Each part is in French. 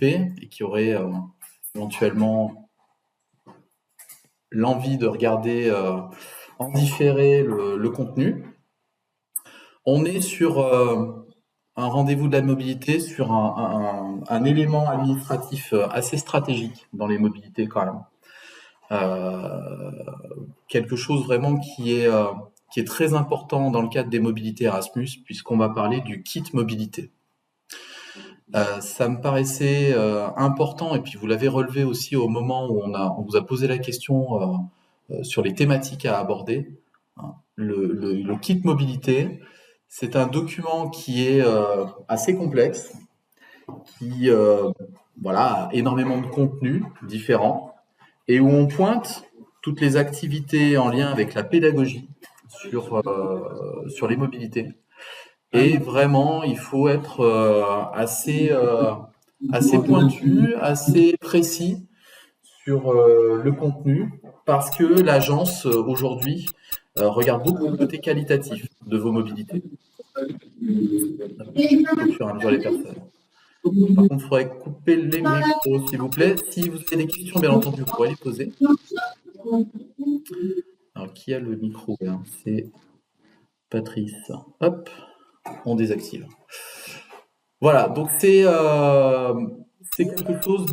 occupés et qui auraient éventuellement l'envie de regarder en différé le contenu. On est sur un rendez-vous de la mobilité, sur un élément administratif assez stratégique dans les mobilités quand même. Quelque chose vraiment qui est très important dans le cadre des mobilités Erasmus, puisqu'on va parler du kit mobilité. Ça me paraissait important, et puis vous l'avez relevé aussi au moment où on vous a posé la question sur les thématiques à aborder. Le kit mobilité, c'est un document qui est assez complexe, qui a énormément de contenus différents, et où on pointe toutes les activités en lien avec la pédagogie sur les mobilités. Et vraiment, il faut être assez pointu, assez précis sur le contenu, parce que l'agence, aujourd'hui, regarde beaucoup le côté qualitatif de vos mobilités. Au fur et à mesure, les personnes. Par contre, il faudrait couper les micros, s'il vous plaît. Si vous avez des questions, bien entendu, vous pourrez les poser. Alors, qui a le micro là? C'est Patrice. Hop, on désactive. Voilà, donc c'est quelque chose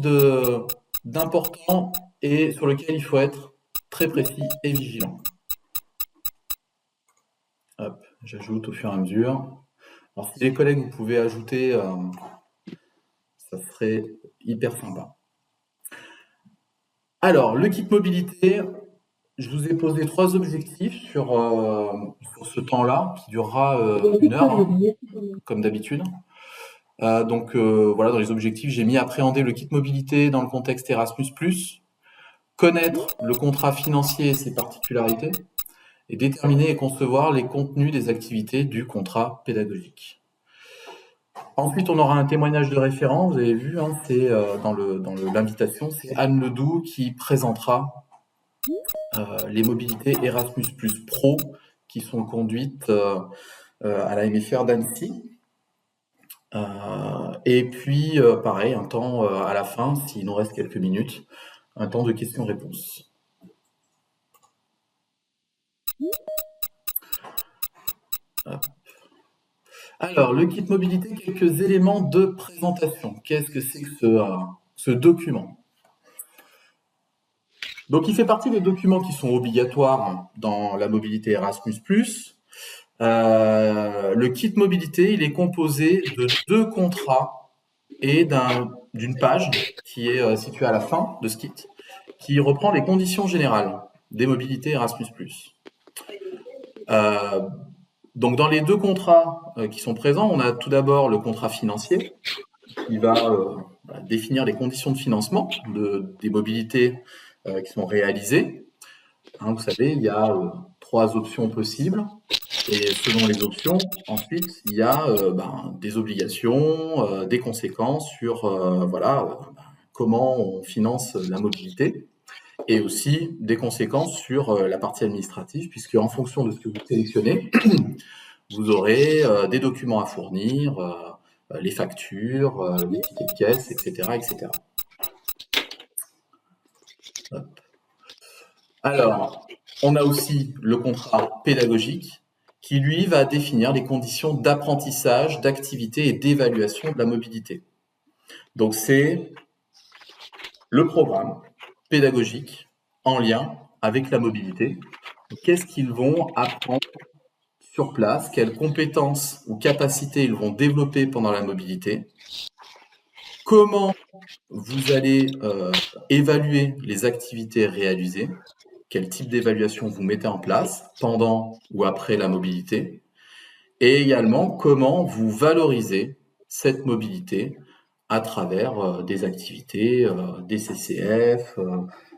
d'important et sur lequel il faut être très précis et vigilant. Hop, j'ajoute au fur et à mesure. Alors, si les collègues, vous pouvez ajouter, ça serait hyper sympa. Alors, le kit mobilité, je vous ai posé 3 objectifs sur ce temps-là, qui durera 1 heure, hein, comme d'habitude. Donc, voilà, dans les objectifs, j'ai mis appréhender le kit mobilité dans le contexte Erasmus+, connaître le contrat financier et ses particularités, et déterminer et concevoir les contenus des activités du contrat pédagogique. Ensuite, on aura un témoignage de référent, vous avez vu, hein, c'est dans l'invitation, c'est Anne Ledoux qui présentera les mobilités Erasmus+ Pro qui sont conduites à la MFR d'Annecy. Et puis, pareil, un temps à la fin, s'il nous reste quelques minutes, un temps de questions-réponses. Alors, le kit mobilité, quelques éléments de présentation. Qu'est-ce que c'est que ce document? Donc, il fait partie des documents qui sont obligatoires dans la mobilité Erasmus+. Le kit mobilité, il est composé de 2 contrats et d'une page qui est située à la fin de ce kit, qui reprend les conditions générales des mobilités Erasmus+. Donc, dans les 2 contrats qui sont présents, on a tout d'abord le contrat financier qui va définir les conditions de financement des mobilités qui sont réalisées. Hein, vous savez, il y a 3 options possibles. Et selon les options, ensuite, il y a des obligations, des conséquences sur comment on finance la mobilité, et aussi des conséquences sur la partie administrative, puisque en fonction de ce que vous sélectionnez, vous aurez des documents à fournir, les factures, les tickets de caisse, etc., etc. Hop. Alors, on a aussi le contrat pédagogique qui, lui, va définir les conditions d'apprentissage, d'activité et d'évaluation de la mobilité. Donc, c'est le programme pédagogique en lien avec la mobilité. Qu'est-ce qu'ils vont apprendre sur place? Quelles compétences ou capacités ils vont développer pendant la mobilité? Comment vous allez évaluer les activités réalisées? Quel type d'évaluation vous mettez en place pendant ou après la mobilité? Et également, comment vous valorisez cette mobilité à travers des activités, des CCF,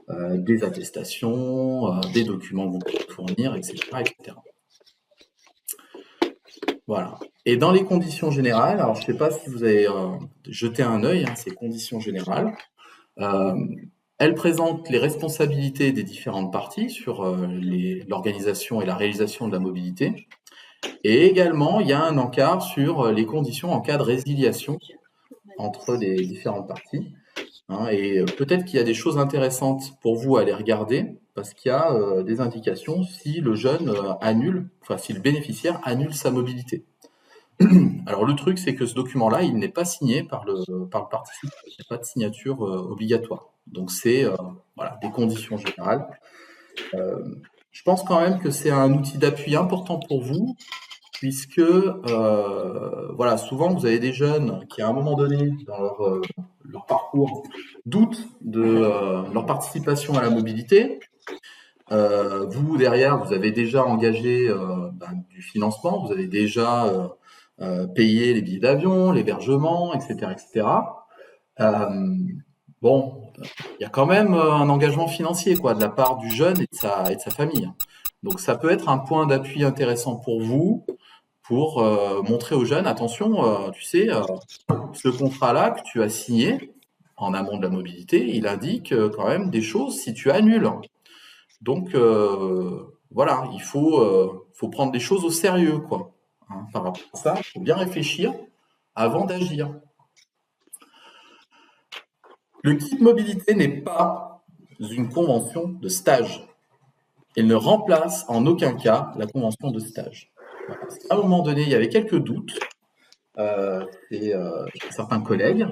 des attestations, des documents que vous pouvez fournir, etc., etc. Voilà. Et dans les conditions générales, alors je ne sais pas si vous avez jeté un œil, ces conditions générales, elles présentent les responsabilités des différentes parties sur l'organisation et la réalisation de la mobilité. Et également, il y a un encart sur les conditions en cas de résiliation entre les différentes parties. Hein, et peut-être qu'il y a des choses intéressantes pour vous à les regarder, parce qu'il y a des indications si le jeune annule, enfin si le bénéficiaire annule sa mobilité. Alors le truc, c'est que ce document-là, il n'est pas signé par le participant. Il n'y a pas de signature obligatoire. Donc c'est voilà, des conditions générales. Je pense quand même que c'est un outil d'appui important pour vous, puisque voilà, souvent vous avez des jeunes qui, à un moment donné dans leur parcours, doutent de leur participation à la mobilité. Vous, derrière, vous avez déjà engagé du financement, vous avez déjà payé les billets d'avion, l'hébergement, etc., etc. Bon, il y a quand même un engagement financier, quoi, de la part du jeune et de sa famille. Donc ça peut être un point d'appui intéressant pour vous, pour montrer aux jeunes, attention, tu sais, ce contrat-là que tu as signé en amont de la mobilité, il indique quand même des choses si tu annules. Donc voilà, il faut prendre des choses au sérieux, quoi. Hein, par rapport à ça, il faut bien réfléchir avant d'agir. Le kit mobilité n'est pas une convention de stage. Il ne remplace en aucun cas la convention de stage. Voilà. À un moment donné, il y avait quelques doutes chez certains collègues.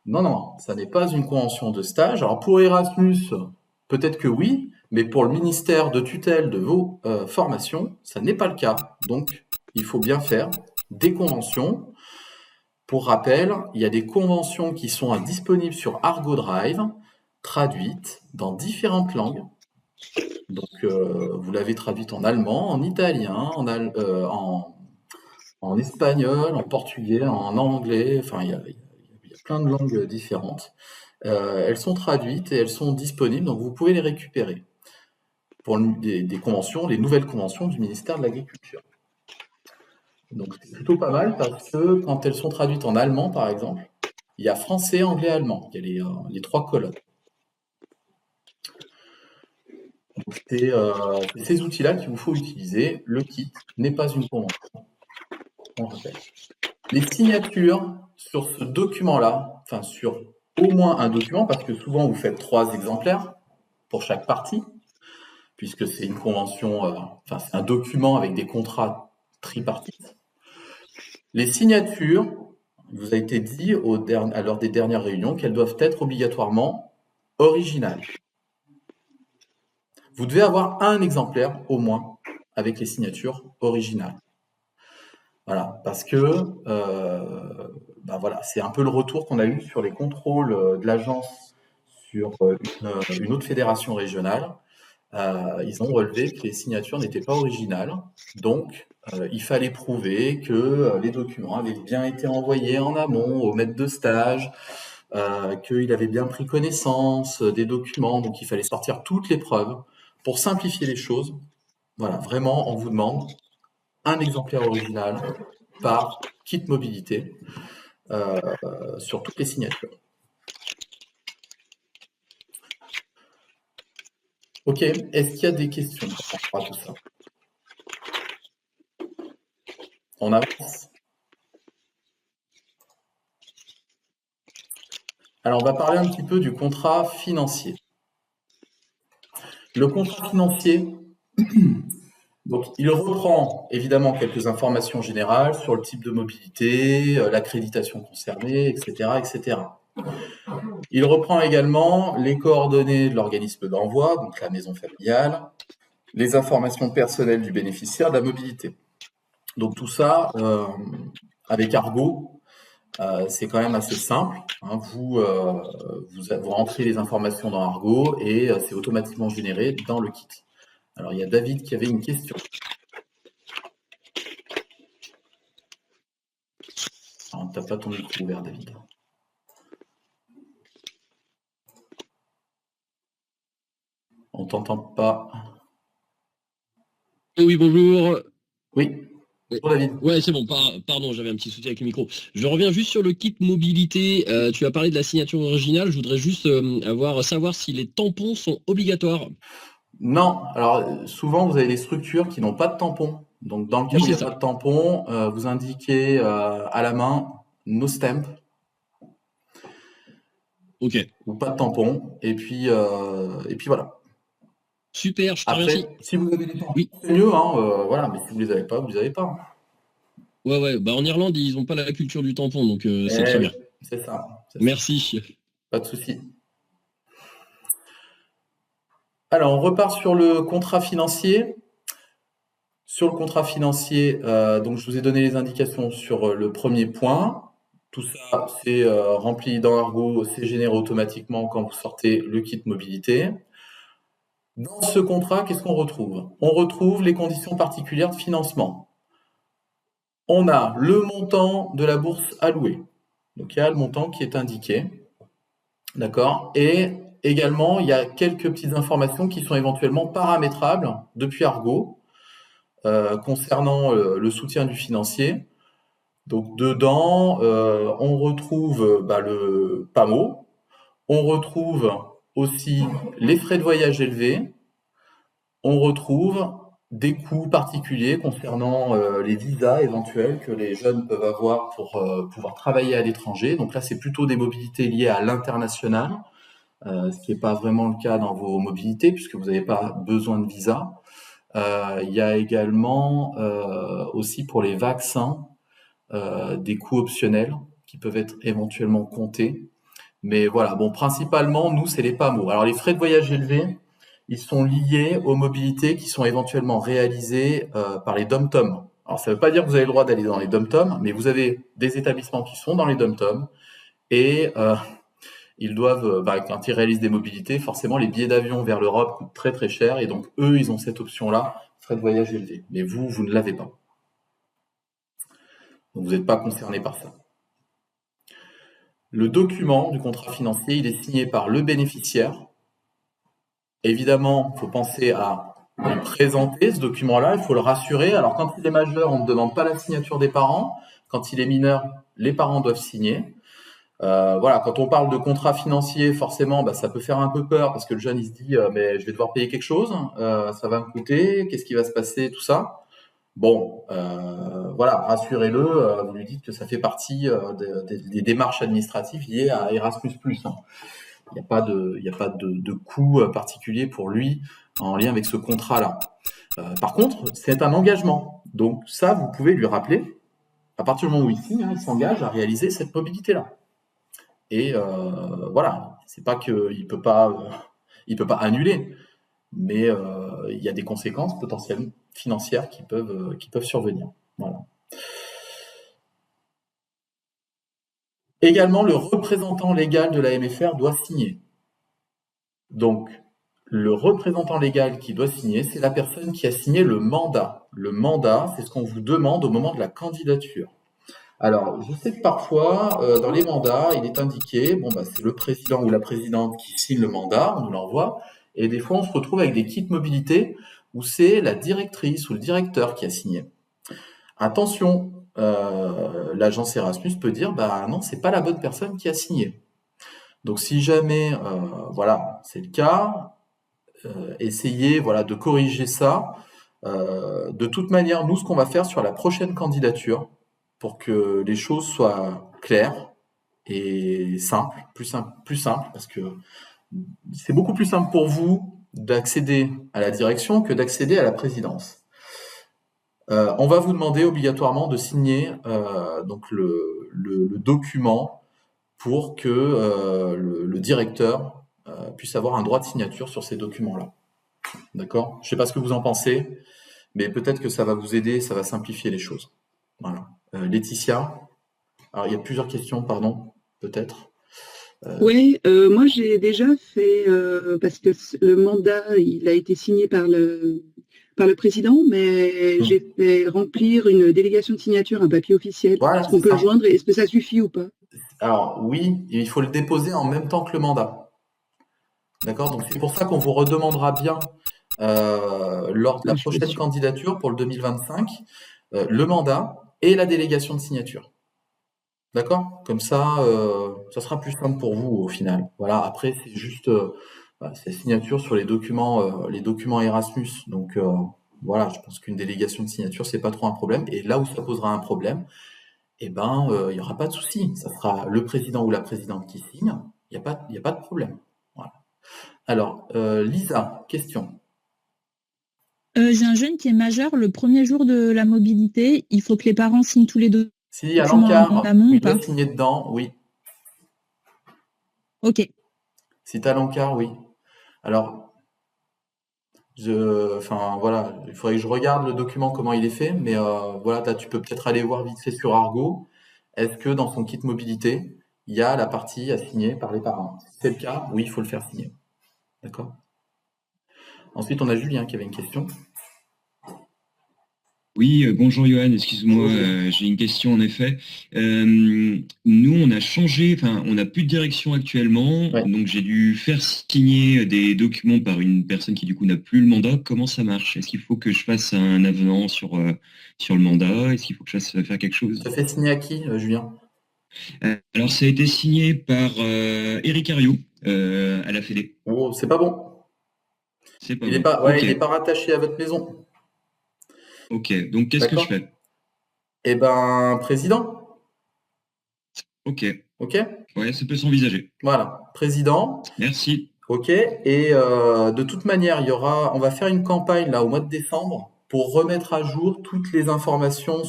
Non, ça n'est pas une convention de stage. Alors pour Erasmus, peut-être que oui, mais pour le ministère de tutelle de vos formations, ça n'est pas le cas. Donc, il faut bien faire des conventions. Pour rappel, il y a des conventions qui sont disponibles sur Argo Drive, traduites dans différentes langues. Donc, vous l'avez traduite en allemand, en italien, en espagnol, en portugais, en anglais. Enfin, il y a plein de langues différentes. Elles sont traduites et elles sont disponibles, donc vous pouvez les récupérer pour des conventions, les nouvelles conventions du ministère de l'Agriculture. Donc c'est plutôt pas mal parce que quand elles sont traduites en allemand, par exemple, il y a français, anglais, allemand. Il y a les 3 colonnes. Donc c'est ces outils-là qu'il vous faut utiliser. Le kit n'est pas une convention. On rappelle. Les signatures sur ce document-là, enfin sur au moins un document, parce que souvent vous faites 3 exemplaires pour chaque partie, puisque c'est une convention, enfin c'est un document avec des contrats tripartites. Les signatures, il vous a été dit à l'heure des dernières réunions qu'elles doivent être obligatoirement originales. Vous devez avoir un exemplaire au moins avec les signatures originales. Voilà, parce que voilà, c'est un peu le retour qu'on a eu sur les contrôles de l'agence sur une autre fédération régionale. Ils ont relevé que les signatures n'étaient pas originales, donc il fallait prouver que les documents avaient bien été envoyés en amont au maître de stage, qu'il avait bien pris connaissance des documents, donc il fallait sortir toutes les preuves. Pour simplifier les choses, voilà, vraiment, on vous demande un exemplaire original par kit mobilité sur toutes les signatures. Ok, est-ce qu'il y a des questions par rapport à tout ça? On avance. Alors, on va parler un petit peu du contrat financier. Le contrat financier, donc, il reprend évidemment quelques informations générales sur le type de mobilité, l'accréditation concernée, etc., etc. Il reprend également les coordonnées de l'organisme d'envoi, donc la maison familiale, les informations personnelles du bénéficiaire de la mobilité. Donc tout ça, avec Argo, c'est quand même assez simple. Hein. Vous rentrez les informations dans Argo et c'est automatiquement généré dans le kit. Alors il y a David qui avait une question. Alors, t'as pas ton micro ouvert, David. On t'entend pas. Oui, bonjour. Oui, bonjour David. Ouais, c'est bon, pardon, j'avais un petit souci avec le micro. Je reviens juste sur le kit mobilité. Tu as parlé de la signature originale. Je voudrais juste savoir si les tampons sont obligatoires. Non, alors souvent vous avez des structures qui n'ont pas de tampon. Donc dans le cas où il n'y a pas de tampon, vous indiquez à la main no stamp. Ok. ou pas de tampon. Et puis voilà. Super, je te remercie. Après, si vous avez des tampons, Oui. c'est mieux, hein, voilà. Mais si vous les avez pas, vous les avez pas. Ouais, ouais. Bah, en Irlande, ils ont pas la culture du tampon, donc c'est Eh très oui, bien. c'est ça, c'est ça. Merci. Pas de souci. Alors, on repart sur le contrat financier. Sur le contrat financier, donc je vous ai donné les indications sur le premier point. Tout ça, c'est rempli dans Argo, c'est généré automatiquement quand vous sortez le kit mobilité. Dans ce contrat, qu'est-ce qu'on retrouve? On retrouve les conditions particulières de financement. On a le montant de la bourse allouée. Donc il y a le montant qui est indiqué. D'accord? Et également, il y a quelques petites informations qui sont éventuellement paramétrables depuis Argo concernant le soutien du financier. Donc dedans, on retrouve le PAMO, on retrouve aussi les frais de voyage élevés, on retrouve des coûts particuliers concernant les visas éventuels que les jeunes peuvent avoir pour pouvoir travailler à l'étranger. Donc là, c'est plutôt des mobilités liées à l'international, ce qui n'est pas vraiment le cas dans vos mobilités puisque vous n'avez pas besoin de visa. Il y a également aussi pour les vaccins des coûts optionnels qui peuvent être éventuellement comptés. Mais voilà, bon, principalement, nous, c'est les PAMO. Alors, les frais de voyage élevés, ils sont liés aux mobilités qui sont éventuellement réalisées par les DOM-TOM. Alors, ça ne veut pas dire que vous avez le droit d'aller dans les DOM-TOM, mais vous avez des établissements qui sont dans les DOM-TOM et ils doivent, quand ils réalisent des mobilités, forcément, les billets d'avion vers l'Europe coûtent très très cher et donc, eux, ils ont cette option-là, frais de voyage élevés. Mais vous ne l'avez pas. Donc, vous n'êtes pas concerné par ça. Le document du contrat financier, il est signé par le bénéficiaire. Évidemment, il faut penser à lui présenter ce document-là, il faut le rassurer. Alors, quand il est majeur, on ne demande pas la signature des parents. Quand il est mineur, les parents doivent signer. Voilà, quand on parle de contrat financier, forcément, ça peut faire un peu peur parce que le jeune, il se dit, mais je vais devoir payer quelque chose, ça va me coûter, qu'est-ce qui va se passer, tout ça. Bon, voilà, rassurez-le, vous lui dites que ça fait partie des démarches administratives liées à Erasmus+. Hein. Il n'y a pas de coût particulier pour lui en lien avec ce contrat-là. Par contre, c'est un engagement. Donc ça, vous pouvez lui rappeler, à partir du moment où il signe, il s'engage à réaliser cette mobilité-là. Et voilà, c'est pas qu'il peut pas annuler, mais il y a des conséquences potentielles financières qui peuvent survenir. Voilà. Également, le représentant légal de la MFR doit signer. Donc, le représentant légal qui doit signer, c'est la personne qui a signé le mandat. Le mandat, c'est ce qu'on vous demande au moment de la candidature. Alors, je sais que parfois, dans les mandats, il est indiqué, c'est le président ou la présidente qui signe le mandat, on nous l'envoie, et des fois, on se retrouve avec des kits mobilité où c'est la directrice ou le directeur qui a signé. Attention, l'agence Erasmus peut dire, non, c'est pas la bonne personne qui a signé. Donc, si jamais, c'est le cas, essayez, de corriger ça. De toute manière, nous, ce qu'on va faire sur la prochaine candidature, pour que les choses soient claires et simples, plus simple, parce que c'est beaucoup plus simple pour vous d'accéder à la direction que d'accéder à la présidence. On va vous demander obligatoirement de signer donc le document pour que le directeur puisse avoir un droit de signature sur ces documents-là. D'accord? Je ne sais pas ce que vous en pensez, mais peut-être que ça va vous aider, ça va simplifier les choses. Voilà. Laetitia? Alors, il y a plusieurs questions, pardon, peut-être. Oui, moi j'ai déjà fait, parce que le mandat, il a été signé par le président, mais j'ai fait remplir une délégation de signature, un papier officiel. Voilà, Est-ce qu'on c'est peut le ça. joindre et est-ce que ça suffit ou pas? Alors, oui, il faut le déposer en même temps que le mandat. D'accord? Donc, c'est pour ça qu'on vous redemandera bien, lors de la Ah, je suis pas prochaine sûre. candidature pour le 2025, le mandat et la délégation de signature. D'accord? Comme ça sera plus simple pour vous au final. Voilà, après, c'est juste c'est signature sur les documents Erasmus. Donc voilà, je pense qu'une délégation de signature, c'est pas trop un problème. Et là où ça posera un problème, il n'y aura pas de souci. Ça sera le président ou la présidente qui signe. Il n'y a pas de problème. Voilà. Alors, Lisa, question. J'ai un jeune qui est majeur le premier jour de la mobilité. Il faut que les parents signent tous les Si, à documents en l'encart, amont ou il pas? doit signer dedans, oui. Ok. Si tu as l'encart, oui. Alors, enfin, voilà, il faudrait que je regarde le document, comment il est fait, mais voilà, là, tu peux peut-être aller voir vite fait sur Argo. Est-ce que dans son kit mobilité, il y a la partie à signer par les parents? Si c'est le cas, oui, il faut le faire signer. D'accord? Ensuite, on a Julien qui avait une question. Oui, bonjour Johan, excuse-moi, Bonjour. j'ai une question en effet. Nous, on a changé, enfin, on n'a plus de direction actuellement, Ouais. donc j'ai dû faire signer des documents par une personne qui du coup n'a plus le mandat. Comment ça marche? Est-ce qu'il faut que je fasse un avenant sur le mandat? Est-ce qu'il faut que je fasse faire quelque chose? Ça fait signer à qui, Julien? Alors, ça a été signé par Eric Ariou à la Fédé. Oh, c'est pas bon. C'est pas Il est bon. pas, ouais, Ok, il est pas rattaché à votre maison. ok. Donc, qu'est-ce que je D'accord? fais? Eh ben, président. Ok, OK? ouais, ça peut s'envisager. Voilà. Président. Merci. OK. Et de toute manière, on va faire une campagne là au mois de décembre pour remettre à jour toutes les informations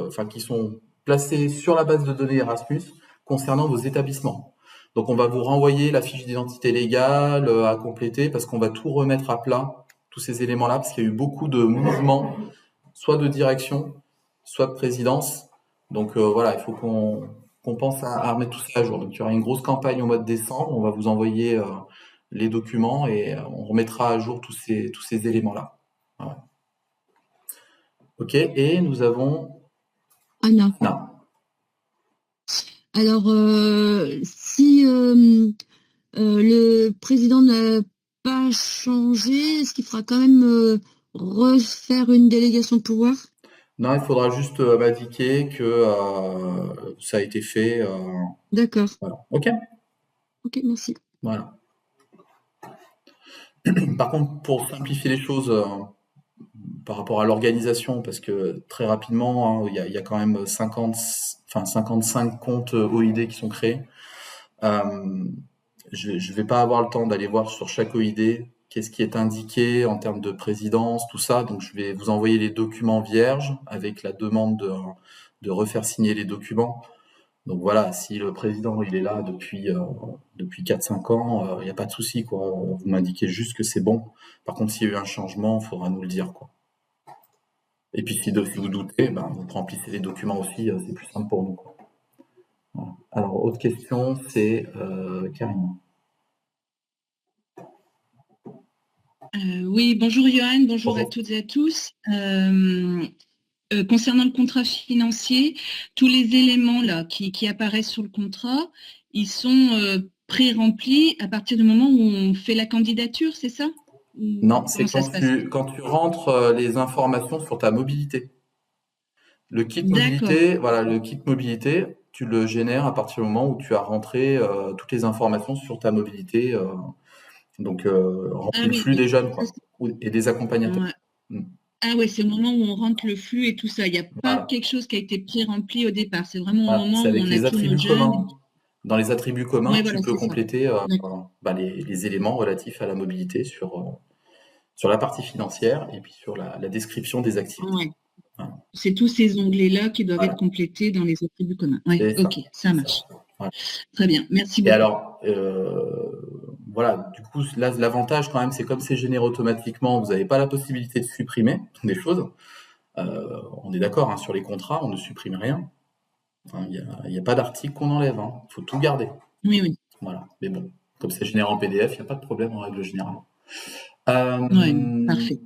enfin, qui sont placées sur la base de données Erasmus concernant vos établissements. Donc, on va vous renvoyer la fiche d'identité légale à compléter parce qu'on va tout remettre à plat, tous ces éléments-là, parce qu'il y a eu beaucoup de mouvements, soit de direction, soit de présidence. Donc voilà, il faut qu'on pense à remettre tout ça à jour. Donc il y aura une grosse campagne au mois de décembre. On va vous envoyer les documents et on remettra à jour tous ces éléments-là. Voilà. Ok, et nous avons Anna. Anna. Alors, si le président n'a pas changé, est-ce qu'il faudra quand même refaire une délégation de pouvoir? Non, il faudra juste m'indiquer que ça a été fait. D'accord. Voilà. Ok. Ok, merci. Voilà. Par contre, pour simplifier les choses par rapport à l'organisation, parce que très rapidement, hein, il y a quand même 55 comptes OID qui sont créés. Je ne vais pas avoir le temps d'aller voir sur chaque OID qu'est-ce qui est indiqué en termes de présidence, tout ça. Donc, je vais vous envoyer les documents vierges avec la demande de refaire signer les documents. Donc voilà, si le président il est là depuis 4-5 ans, il n'y a pas de souci, quoi. Vous m'indiquez juste que c'est bon. Par contre, s'il y a eu un changement, il faudra nous le dire, quoi. Et puis si vous doutez, ben, vous remplissez les documents aussi, c'est plus simple pour nous, quoi. Voilà. Alors, autre question, c'est Karine. Oui, bonjour Johan, bonjour à Bonjour. toutes et à tous. Concernant le contrat financier, tous les éléments là qui apparaissent sur le contrat, ils sont pré-remplis à partir du moment où on fait la candidature, c'est ça? Non, c'est Comment ça se passe? quand tu rentres les informations sur ta mobilité. Le kit D'accord. mobilité, voilà, le kit mobilité, tu le génères à partir du moment où tu as rentré toutes les informations sur ta mobilité. Donc, remplis Ah le oui, flux des jeunes, ça, quoi, et des accompagnateurs. ouais. Mm. Ah ouais, c'est le moment où on rentre le flux et tout ça. Il n'y a pas Voilà. quelque chose qui a été pré-rempli au départ. C'est vraiment au Voilà. moment C'est où avec on a les tous nos attributs jeunes. communs. Dans les attributs communs, Ouais, tu voilà, peux c'est ça. compléter D'accord. les éléments relatifs à la mobilité sur la partie financière et puis sur la description des activités. Ouais. Voilà. C'est tous ces onglets-là qui doivent Voilà. être complétés dans les attributs communs. Oui, C'est ça. ok, ça marche. Voilà. Très bien, merci Et beaucoup. alors, voilà, du coup, là, l'avantage quand même, c'est comme c'est généré automatiquement, vous n'avez pas la possibilité de supprimer des choses. On est d'accord, hein, sur les contrats, on ne supprime rien. Il n'y a pas d'article qu'on enlève, hein. Il faut tout garder. Oui, oui. Voilà. Mais bon, comme c'est généré en PDF, il n'y a pas de problème en règle générale. Ouais, parfait. Merci.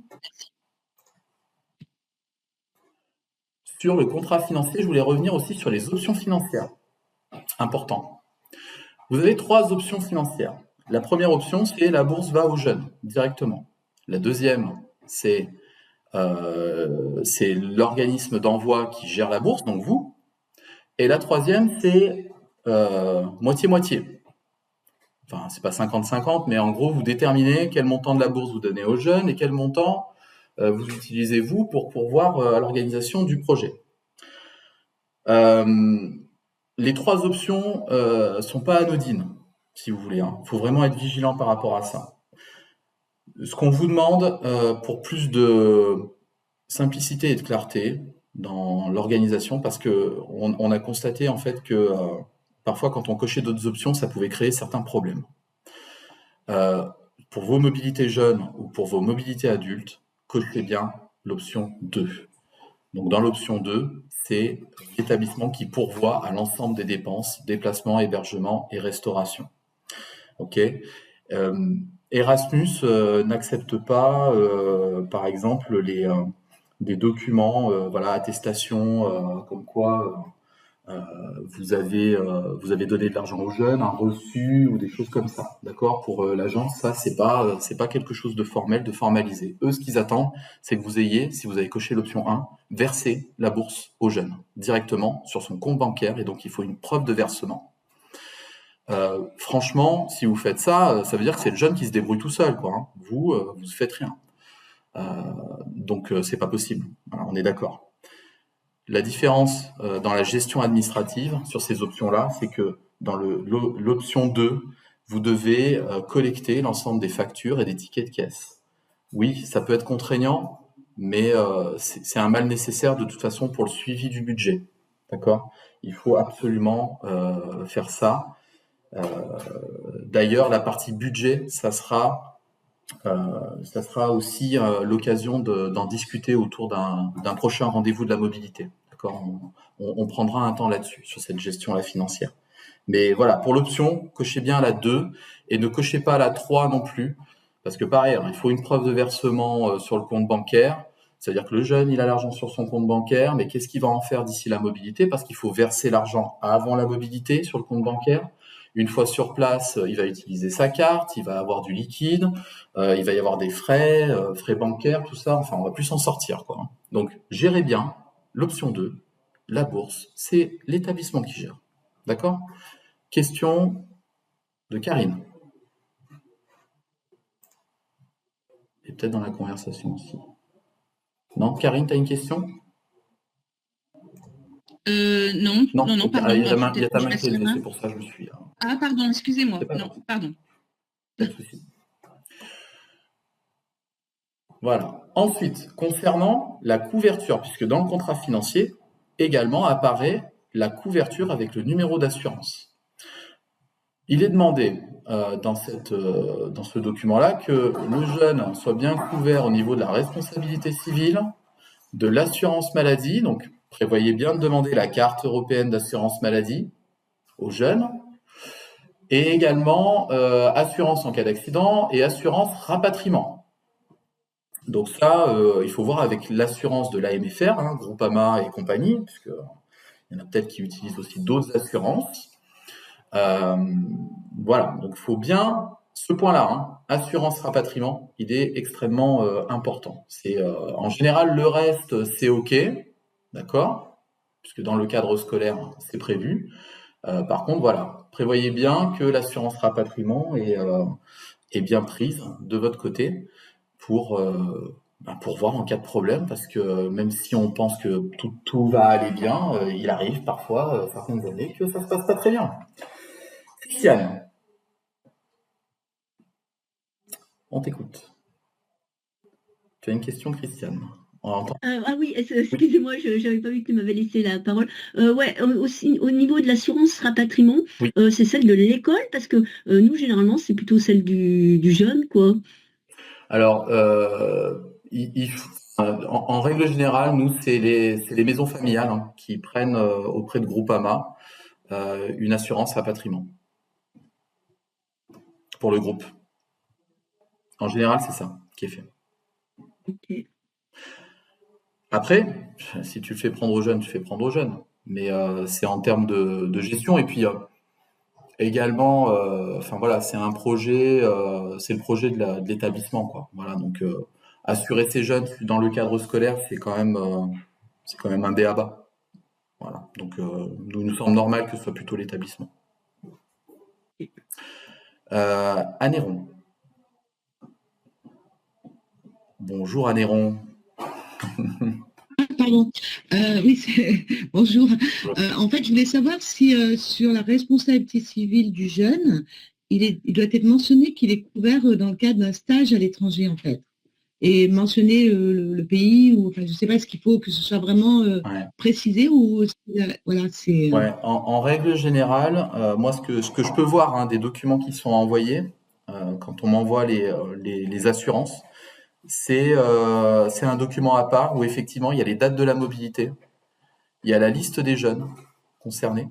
Sur le contrat financier, je voulais revenir aussi sur les options financières. Important. Vous avez 3 options financières. La première option, c'est la bourse va aux jeunes, directement. La deuxième, c'est l'organisme d'envoi qui gère la bourse, donc vous. Et la troisième, c'est moitié-moitié. Enfin, c'est pas 50-50, mais en gros, vous déterminez quel montant de la bourse vous donnez aux jeunes et quel montant vous utilisez vous pour pourvoir à l'organisation du projet. les 3 options sont pas anodines, si vous voulez. Il faut vraiment être vigilant par rapport à ça. Ce qu'on vous demande, pour plus de simplicité et de clarté dans l'organisation, parce qu'on a constaté en fait que parfois quand on cochait d'autres options, ça pouvait créer certains problèmes. Pour vos mobilités jeunes ou pour vos mobilités adultes, cochez bien l'option 2. Donc dans l'option 2, c'est l'établissement qui pourvoit à l'ensemble des dépenses, déplacement, hébergement et restauration. Ok. Erasmus n'accepte pas, par exemple, des documents, voilà, attestation, comme quoi vous avez donné de l'argent aux jeunes, un reçu ou des choses comme ça, d'accord? Pour l'agence, ça c'est pas quelque chose de formel, de formalisé. Eux, ce qu'ils attendent, c'est que vous ayez, si vous avez coché l'option 1, versé la bourse aux jeunes directement sur son compte bancaire, et donc il faut une preuve de versement. Franchement, si vous faites ça, ça veut dire que c'est le jeune qui se débrouille tout seul, quoi. Hein. Vous faites rien. Donc c'est pas possible. Voilà, on est d'accord. La différence dans la gestion administrative sur ces options-là, c'est que dans l'option 2, vous devez collecter l'ensemble des factures et des tickets de caisse. Oui, ça peut être contraignant, mais c'est un mal nécessaire de toute façon pour le suivi du budget. D'accord? Il faut absolument faire ça. D'ailleurs, la partie budget, ça sera aussi l'occasion d'en discuter autour d'un prochain rendez-vous de la mobilité. D'accord ? On prendra un temps là-dessus, sur cette gestion-là financière. Mais voilà, pour l'option, cochez bien la 2 et ne cochez pas la 3 non plus, parce que pareil, il faut une preuve de versement sur le compte bancaire. C'est-à-dire que le jeune, il a l'argent sur son compte bancaire, mais qu'est-ce qu'il va en faire d'ici la mobilité? Parce qu'il faut verser l'argent avant la mobilité sur le compte bancaire. Une fois sur place, il va utiliser sa carte, il va avoir du liquide, il va y avoir des frais bancaires, tout ça. Enfin, on va plus s'en sortir, quoi. Donc, gérez bien l'option 2, la bourse, c'est l'établissement qui gère. D'accord? Question de Karine. Et peut-être dans la conversation aussi. Non, Karine, tu as une question? Non, pardon. Il y a ta main qui est levée, c'est pour ça que je me suis... Ah, pardon, excusez-moi. Non, pardon. Pas de souci. Voilà. Ensuite, concernant la couverture, puisque dans le contrat financier, également apparaît la couverture avec le numéro d'assurance. Il est demandé dans ce document-là que le jeune soit bien couvert au niveau de la responsabilité civile, de l'assurance maladie, donc prévoyez bien de demander la carte européenne d'assurance maladie aux jeunes, et également assurance en cas d'accident et assurance rapatriement. Donc ça, il faut voir avec l'assurance de l'AMFR, hein, Groupama et compagnie, puisqu'il y en a peut-être qui utilisent aussi d'autres assurances. Voilà, donc il faut bien ce point-là, hein, assurance rapatriement, il est extrêmement important. C'est en général le reste c'est OK, d'accord, puisque dans le cadre scolaire c'est prévu. Par contre, voilà, prévoyez bien que l'assurance rapatriement est bien prise de votre côté pour voir en cas de problème, parce que même si on pense que tout va aller bien, il arrive parfois, certaines années, que ça se passe pas très bien. Christiane, on t'écoute. Tu as une question, Christiane? Ah oui, excusez-moi, je n'avais pas vu que tu m'avais laissé la parole. Ouais, aussi au niveau de l'assurance rapatriement, oui. C'est celle de l'école, parce que nous, généralement, c'est plutôt celle du jeune, quoi. Alors, en règle générale, nous, c'est les maisons familiales hein, qui prennent auprès de Groupama une assurance rapatriement pour le groupe. En général, c'est ça qui est fait. Ok. Après, si tu le fais prendre aux jeunes, tu fais prendre aux jeunes. Mais c'est en termes de gestion. Et puis également, enfin voilà, c'est un projet, c'est le projet de l'établissement, quoi. Voilà, donc assurer ces jeunes dans le cadre scolaire, c'est quand même un b.a.-ba. Voilà. Donc nous semble normal que ce soit plutôt l'établissement. Anéron. Bonjour Anéron. pardon. Oui, bonjour. En fait, je voulais savoir si sur la responsabilité civile du jeune, il doit être mentionné qu'il est couvert dans le cadre d'un stage à l'étranger, en fait. Et mentionner le pays, ou enfin, je ne sais pas, ce qu'il faut que ce soit vraiment Ouais. précisé ou voilà, c'est. Ouais, en règle générale, moi, ce que je peux voir des documents qui sont envoyés, quand on m'envoie les assurances, c'est un document à part où effectivement il y a les dates de la mobilité, il y a la liste des jeunes concernés,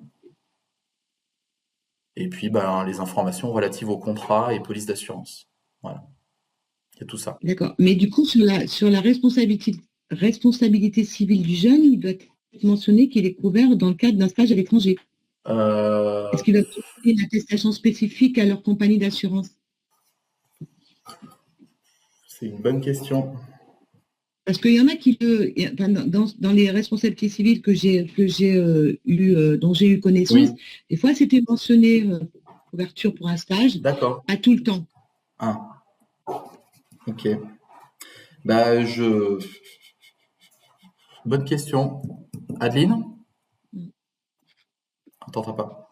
et puis les informations relatives au contrat et police d'assurance. Voilà, il y a tout ça. D'accord. Mais du coup, sur la responsabilité civile du jeune, il doit être mentionné qu'il est couvert dans le cadre d'un stage à l'étranger. Euh, Est-ce qu'il doit donner une attestation spécifique à leur compagnie d'assurance? c'est une bonne question. Parce qu'il y en a dans les responsabilités civiles dont j'ai eu connaissance, Oui, des fois c'était mentionné couverture pour un stage, d'accord. pas tout le temps. Ah, ok. Bonne question. Adeline? On t'entend pas.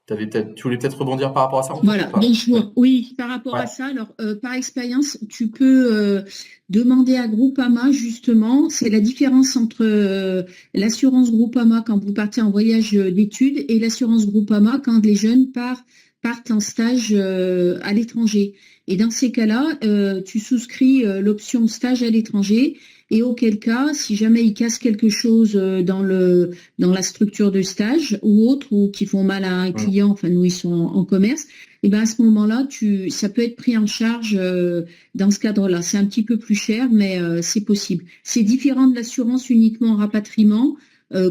Tu voulais peut-être rebondir par rapport à ça? Voilà, bonjour. Oui, par rapport Ouais. à ça, alors par expérience, tu peux demander à Groupama justement, c'est la différence entre l'assurance Groupama quand vous partez en voyage d'études et l'assurance Groupama quand les jeunes partent en stage à l'étranger. Et dans ces cas-là, tu souscris l'option stage à l'étranger et auquel cas, si jamais ils cassent quelque chose dans la structure de stage ou autre, ou qui font mal à un client, enfin nous ils sont en commerce, et ben à ce moment-là, ça peut être pris en charge dans ce cadre-là. C'est un petit peu plus cher, mais c'est possible. C'est différent de l'assurance uniquement en rapatriement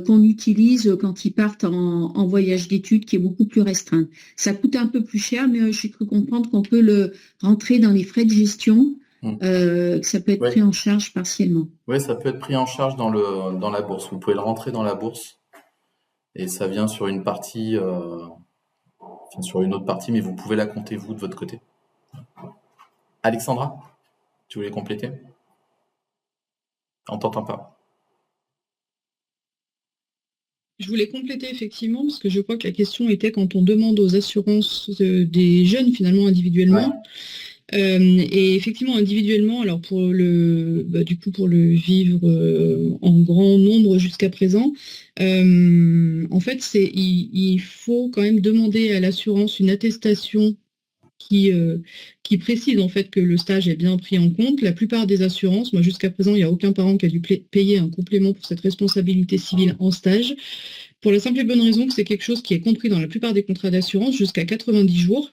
qu'on utilise quand ils partent en voyage d'études, qui est beaucoup plus restreint. Ça coûte un peu plus cher, mais j'ai cru comprendre qu'on peut le rentrer dans les frais de gestion, que ça peut être pris en charge partiellement. Oui, ça peut être pris en charge dans la bourse. Vous pouvez le rentrer dans la bourse et ça vient sur une partie, sur une autre partie, mais vous pouvez la compter vous de votre côté. Alexandra, tu voulais compléter? On t'entend pas. Je voulais compléter effectivement, parce que je crois que la question était quand on demande aux assurances des jeunes finalement individuellement. Et effectivement, individuellement, alors pour le vivre en grand nombre jusqu'à présent, en fait, il faut quand même demander à l'assurance une attestation qui précise en fait que le stage est bien pris en compte. La plupart des assurances, moi jusqu'à présent, il n'y a aucun parent qui a dû payer un complément pour cette responsabilité civile en stage, pour la simple et bonne raison que c'est quelque chose qui est compris dans la plupart des contrats d'assurance jusqu'à 90 jours.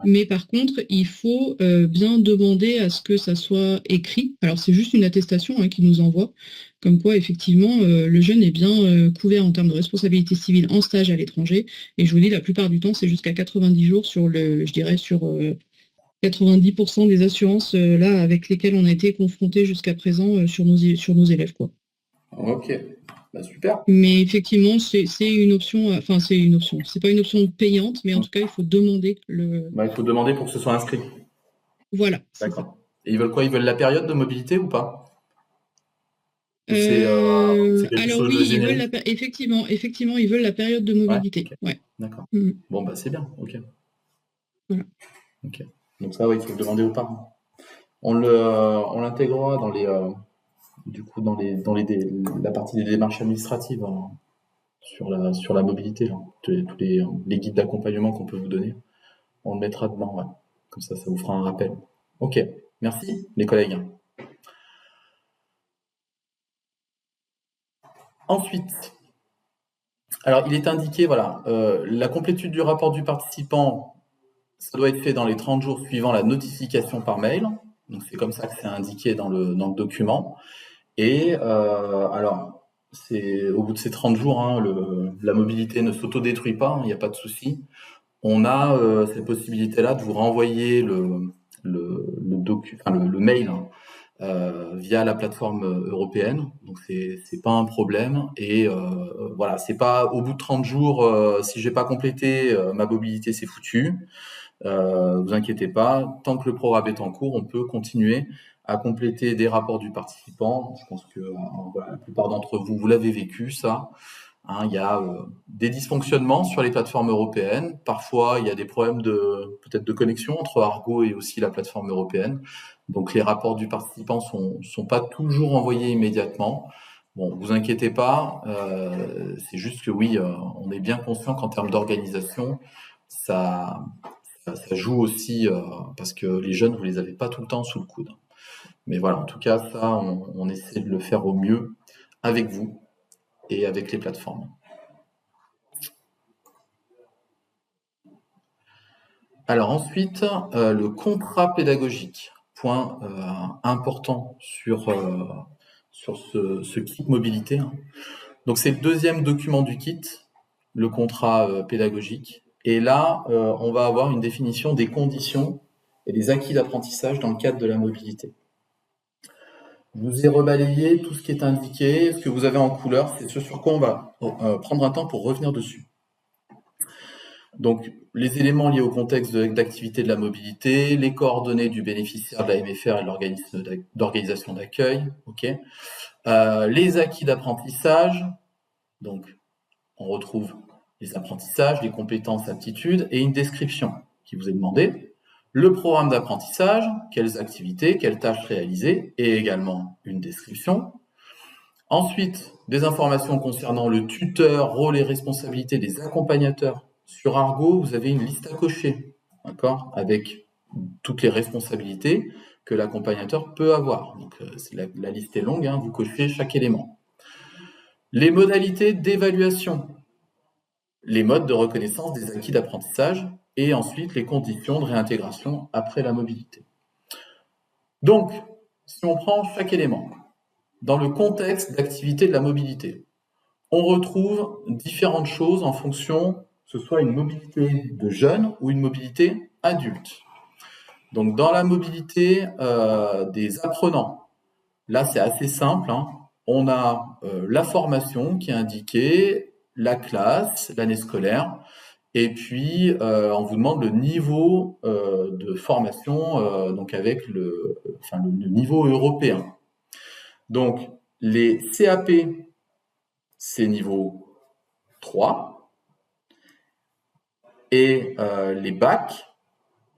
Mais par contre, il faut bien demander à ce que ça soit écrit. Alors c'est juste une attestation qu'ils nous envoient, comme quoi effectivement le jeune est bien couvert en termes de responsabilité civile en stage à l'étranger. Et je vous dis, la plupart du temps, c'est jusqu'à 90 jours sur 90% des assurances là avec lesquelles on a été confrontés jusqu'à présent sur nos élèves, quoi. Ok. Super. Mais effectivement, c'est une option, enfin c'est une option. C'est pas une option payante, mais en tout cas, il faut demander le. Il faut demander pour que ce soit inscrit. Voilà. D'accord. Et ils veulent quoi? Ils veulent la période de mobilité ou pas? Alors oui, ils veulent effectivement, ils veulent la période de mobilité. Ouais. D'accord. Bon c'est bien. Ok. Voilà. Ok. Donc ça, il faut le demander aux parents. On l'intégrera dans les. Du coup, dans la partie des démarches administratives sur la mobilité, là. Tous les guides d'accompagnement qu'on peut vous donner, on le mettra dedans, ouais. Comme ça vous fera un rappel. Ok, merci les collègues. Ensuite, alors il est indiqué, voilà, la complétude du rapport du participant, ça doit être fait dans les 30 jours suivant la notification par mail. Donc c'est comme ça que c'est indiqué dans le document. Et alors, au bout de ces 30 jours, la mobilité ne s'autodétruit pas, il n'y a pas de souci. On a cette possibilité-là de vous renvoyer le mail via la plateforme européenne. Donc c'est pas un problème. Et voilà, c'est pas au bout de 30 jours, si j'ai pas complété ma mobilité, c'est foutu. Vous inquiétez pas, tant que le programme est en cours, on peut continuer à compléter des rapports du participant. Je pense que voilà, la plupart d'entre vous, vous l'avez vécu, ça. Hein, il y a des dysfonctionnements sur les plateformes européennes. Parfois, il y a des problèmes peut-être de connexion entre Argo et aussi la plateforme européenne. Donc, les rapports du participant sont pas toujours envoyés immédiatement. Bon, vous inquiétez pas. C'est juste que oui, on est bien conscient qu'en termes d'organisation, ça joue aussi parce que les jeunes, vous les avez pas tout le temps sous le coude. Mais voilà, en tout cas, ça, on essaie de le faire au mieux avec vous et avec les plateformes. Alors ensuite, le contrat pédagogique, point important sur ce kit mobilité. Donc c'est le deuxième document du kit, le contrat pédagogique. Et là, on va avoir une définition des conditions et des acquis d'apprentissage dans le cadre de la mobilité. Je vous ai rebalayé tout ce qui est indiqué, ce que vous avez en couleur, c'est ce sur quoi on va prendre un temps pour revenir dessus. Donc, les éléments liés au contexte d'activité de la mobilité, les coordonnées du bénéficiaire de la MFR et de l'organisme d'organisation d'accueil, okay. Les acquis d'apprentissage, donc on retrouve les apprentissages, les compétences, aptitudes et une description qui vous est demandée. Le programme d'apprentissage, quelles activités, quelles tâches réalisées, et également une description. Ensuite, des informations concernant le tuteur, rôle et responsabilité des accompagnateurs. Sur Argo, vous avez une liste à cocher, d'accord, avec toutes les responsabilités que l'accompagnateur peut avoir. Donc, la liste est longue, hein, vous cochez chaque élément. Les modalités d'évaluation, les modes de reconnaissance des acquis d'apprentissage, et ensuite les conditions de réintégration après la mobilité. Donc, si on prend chaque élément, dans le contexte d'activité de la mobilité, on retrouve différentes choses en fonction que ce soit une mobilité de jeunes ou une mobilité adulte. Donc, dans la mobilité des apprenants, là c'est assez simple, hein, on a la formation qui est indiquée, la classe, l'année scolaire, et puis on vous demande le niveau de formation, donc avec le niveau européen. Donc les CAP, c'est niveau 3, et les bacs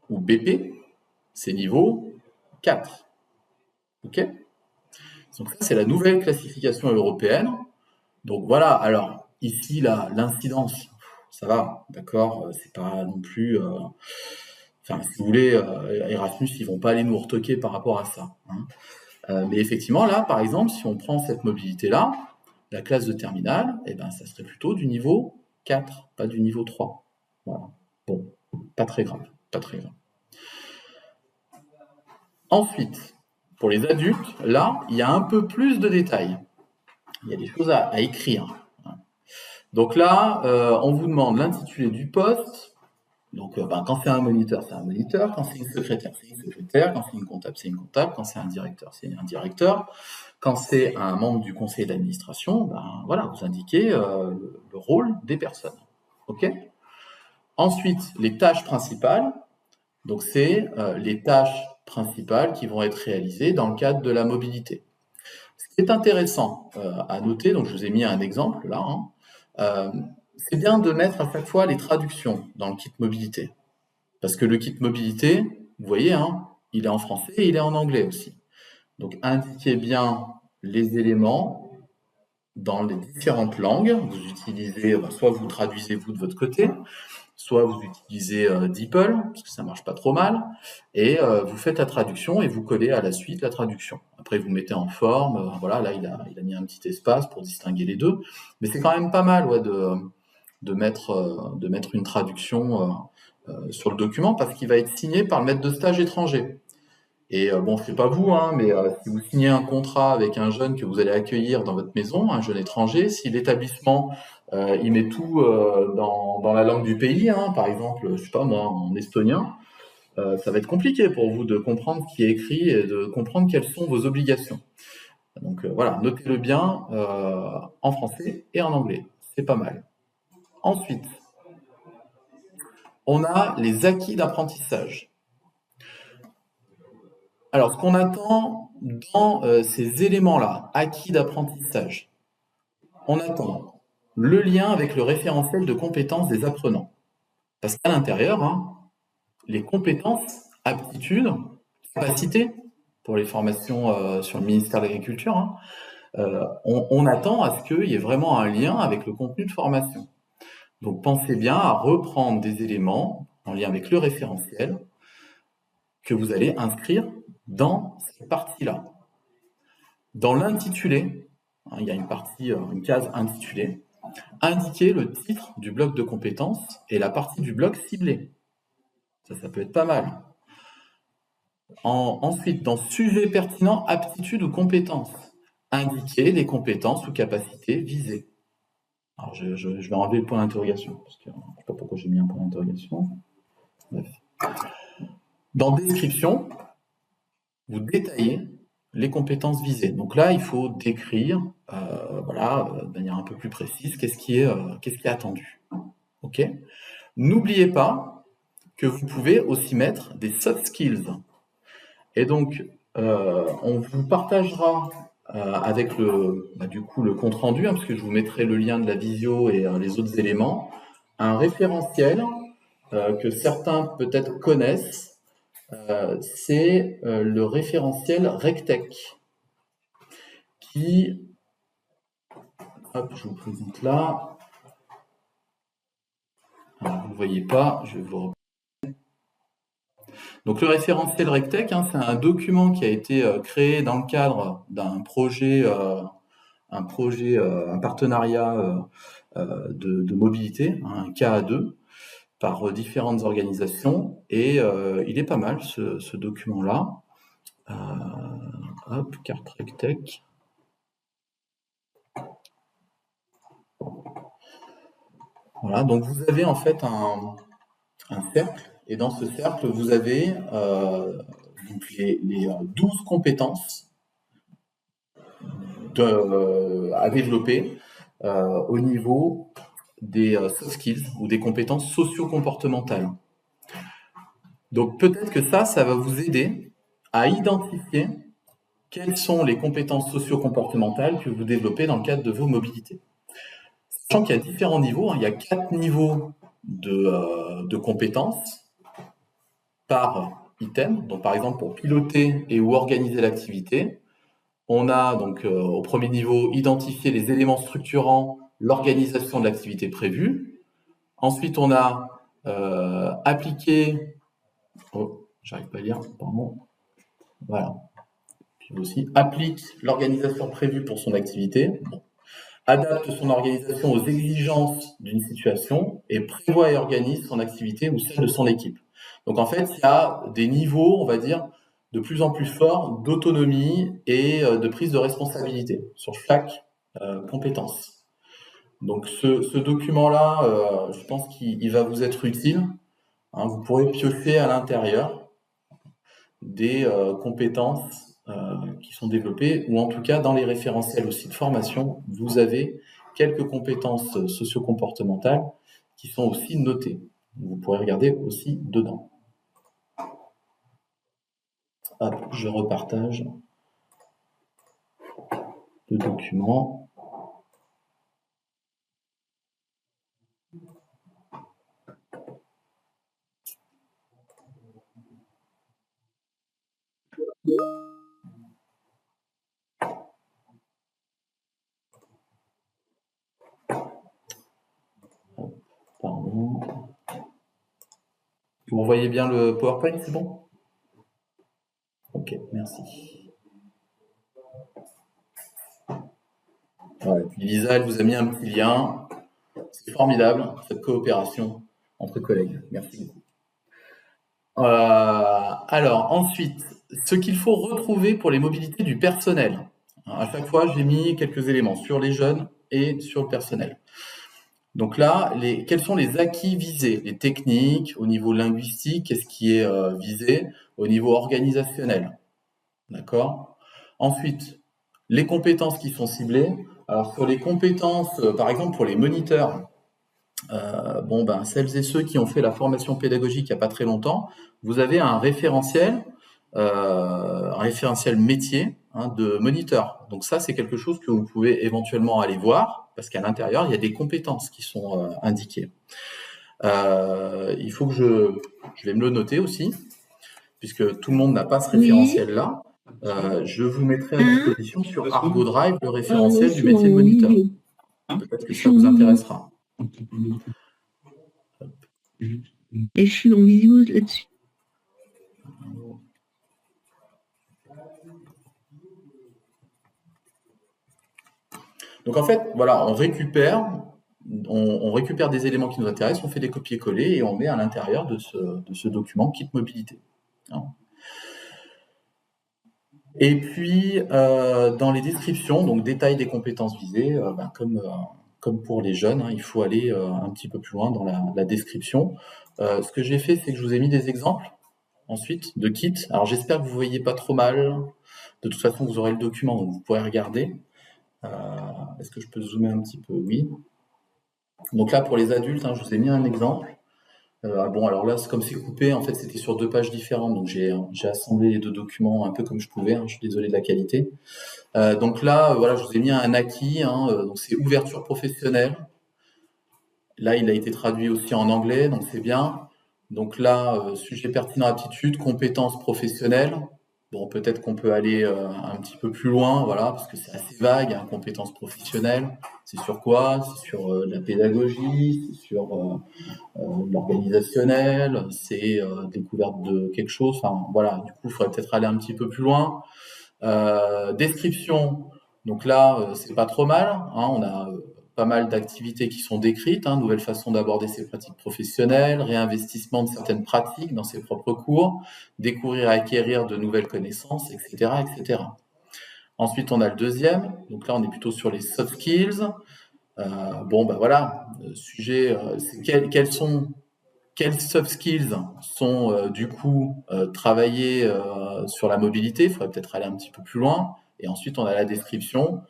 ou BP, c'est niveau 4. Ok ? Donc ça, c'est la nouvelle classification européenne. Donc voilà, alors ici, l'incidence, ça va, d'accord, c'est pas non plus... Enfin, si vous voulez, Erasmus, ils vont pas aller nous retoquer par rapport à ça. Hein. Mais effectivement, là, par exemple, si on prend cette mobilité-là, la classe de terminale, eh ben, ça serait plutôt du niveau 4, pas du niveau 3. Voilà. Bon, pas très grave, pas très grave. Ensuite, pour les adultes, là, il y a un peu plus de détails. Il y a des choses à écrire. Donc là, on vous demande l'intitulé du poste. Donc, quand c'est un moniteur, c'est un moniteur. Quand c'est une secrétaire, c'est une secrétaire. Quand c'est une comptable, c'est une comptable. Quand c'est un directeur, c'est un directeur. Quand c'est un membre du conseil d'administration, voilà, vous indiquez le rôle des personnes. Ok ? Ensuite, les tâches principales. Donc, c'est les tâches principales qui vont être réalisées dans le cadre de la mobilité. Ce qui est intéressant à noter, donc je vous ai mis un exemple là, hein, c'est bien de mettre à chaque fois les traductions dans le kit mobilité. Parce que le kit mobilité, vous voyez, hein, il est en français et il est en anglais aussi. Donc indiquez bien les éléments dans les différentes langues. Vous utilisez, soit vous traduisez vous de votre côté, soit vous utilisez DeepL, parce que ça marche pas trop mal, et vous faites la traduction et vous collez à la suite la traduction. Après, vous mettez en forme, voilà, là, il a mis un petit espace pour distinguer les deux, mais c'est quand même pas mal ouais, de mettre une traduction sur le document, parce qu'il va être signé par le maître de stage étranger. Et bon, c'est pas vous, hein, mais si vous signez un contrat avec un jeune que vous allez accueillir dans votre maison, un jeune étranger, si l'établissement il met tout dans la langue du pays, hein, par exemple, je sais pas moi, en estonien, ça va être compliqué pour vous de comprendre ce qui est écrit et de comprendre quelles sont vos obligations. Donc voilà, notez-le bien en français et en anglais, c'est pas mal. Ensuite, on a les acquis d'apprentissage. Alors, ce qu'on attend dans ces éléments-là, acquis d'apprentissage, on attend le lien avec le référentiel de compétences des apprenants. Parce qu'à l'intérieur, les compétences, aptitudes, capacités, pour les formations sur le ministère de l'Agriculture, on attend à ce qu'il y ait vraiment un lien avec le contenu de formation. Donc pensez bien à reprendre des éléments en lien avec le référentiel que vous allez inscrire dans cette partie-là. Dans l'intitulé, il y a une case intitulée, indiquez le titre du bloc de compétences et la partie du bloc ciblé. Ça peut être pas mal. Ensuite, dans sujet pertinent, aptitude ou compétences, indiquez les compétences ou capacités visées. Alors, je vais enlever le point d'interrogation, parce que je ne sais pas pourquoi j'ai mis un point d'interrogation. Bref. Dans description, vous détaillez les compétences visées. Donc là, il faut décrire, de manière un peu plus précise, qu'est-ce qui est attendu. Ok ? N'oubliez pas que vous pouvez aussi mettre des soft skills. Et donc, on vous partagera avec le compte-rendu, parce que je vous mettrai le lien de la visio et les autres éléments, un référentiel que certains peut-être connaissent, c'est le référentiel RecTech, qui, je vous présente là, alors, vous ne le voyez pas, je vais vous. Donc le référentiel RecTech, c'est un document qui a été créé dans le cadre d'un projet, un partenariat de mobilité, un KA2, par différentes organisations, et il est pas mal ce document-là. Carte RecTech. Voilà, donc vous avez en fait un cercle. Et dans ce cercle, vous avez les 12 compétences à développer au niveau des soft skills ou des compétences socio-comportementales. Donc peut-être que ça va vous aider à identifier quelles sont les compétences socio-comportementales que vous développez dans le cadre de vos mobilités. Sachant qu'il y a différents niveaux, il y a 4 niveaux de compétences par item. Donc par exemple, pour piloter et ou organiser l'activité, on a donc au premier niveau identifier les éléments structurant l'organisation de l'activité prévue. Ensuite, on a appliqué, j'arrive pas à lire, pardon. Voilà. Puis aussi applique l'organisation prévue pour son activité. Bon. Adapte son organisation aux exigences d'une situation et prévoit et organise son activité ou celle de son équipe. Donc en fait, il y a des niveaux, on va dire, de plus en plus forts d'autonomie et de prise de responsabilité sur chaque compétence. Donc ce document-là, je pense qu'il va vous être utile. Vous pourrez piocher à l'intérieur des compétences qui sont développées, ou en tout cas dans les référentiels aussi de formation, vous avez quelques compétences socio-comportementales qui sont aussi notées. Vous pourrez regarder aussi dedans. Hop, je repartage le document. Pardon. Vous voyez bien le PowerPoint, c'est bon? Ok, merci. Voilà, puis Lisa, elle vous a mis un petit lien. C'est formidable, cette coopération entre collègues. Merci beaucoup. Alors, ensuite, ce qu'il faut retrouver pour les mobilités du personnel. À chaque fois, j'ai mis quelques éléments sur les jeunes et sur le personnel. Donc là, quels sont les acquis visés? Les techniques, au niveau linguistique, qu'est-ce qui est visé? Au niveau organisationnel. D'accord? Ensuite, les compétences qui sont ciblées. Alors, sur les compétences, par exemple, pour les moniteurs, celles et ceux qui ont fait la formation pédagogique il n'y a pas très longtemps, vous avez un référentiel un référentiel métier de moniteur. Donc ça, c'est quelque chose que vous pouvez éventuellement aller voir, parce qu'à l'intérieur, il y a des compétences qui sont indiquées. Il faut que je vais me le noter aussi, puisque tout le monde n'a pas ce référentiel-là. Je vous mettrai à disposition sur Argo Drive le référentiel du métier de moniteur. Peut-être que ça vous intéressera. Et je suis en vidéo là-dessus. Donc en fait, voilà, on récupère des éléments qui nous intéressent, on fait des copier-coller et on met à l'intérieur de ce document kit mobilité. Et puis, dans les descriptions, donc détail des compétences visées, comme pour les jeunes, il faut aller un petit peu plus loin dans la description. Ce que j'ai fait, c'est que je vous ai mis des exemples, ensuite, de kits. Alors, j'espère que vous ne voyez pas trop mal. De toute façon, vous aurez le document, donc vous pourrez regarder. Est-ce que je peux zoomer un petit peu? Oui. Donc là, pour les adultes, je vous ai mis un exemple. Bon, alors là, comme c'est coupé, en fait, c'était sur 2 pages différentes, donc j'ai assemblé les 2 documents un peu comme je pouvais. Je suis désolé de la qualité. Donc là, voilà, je vous ai mis un acquis. Donc c'est ouverture professionnelle. Là, il a été traduit aussi en anglais, donc c'est bien. Donc là, sujet pertinent, aptitude, compétences professionnelles. Bon, peut-être qu'on peut aller un petit peu plus loin, voilà, parce que c'est assez vague, compétences professionnelles. C'est sur quoi? C'est sur la pédagogie, c'est sur l'organisationnel, c'est découverte de quelque chose. Enfin, voilà, du coup, il faudrait peut-être aller un petit peu plus loin. Description. Donc là, c'est pas trop mal. On a pas mal d'activités qui sont décrites, nouvelle façon d'aborder ses pratiques professionnelles, réinvestissement de certaines pratiques dans ses propres cours, découvrir et acquérir de nouvelles connaissances, etc., etc. Ensuite, on a le deuxième. Donc là, on est plutôt sur les soft skills. Voilà, sujet, quels soft skills sont du coup travaillés sur la mobilité. Il faudrait peut-être aller un petit peu plus loin. Et ensuite, on a la description.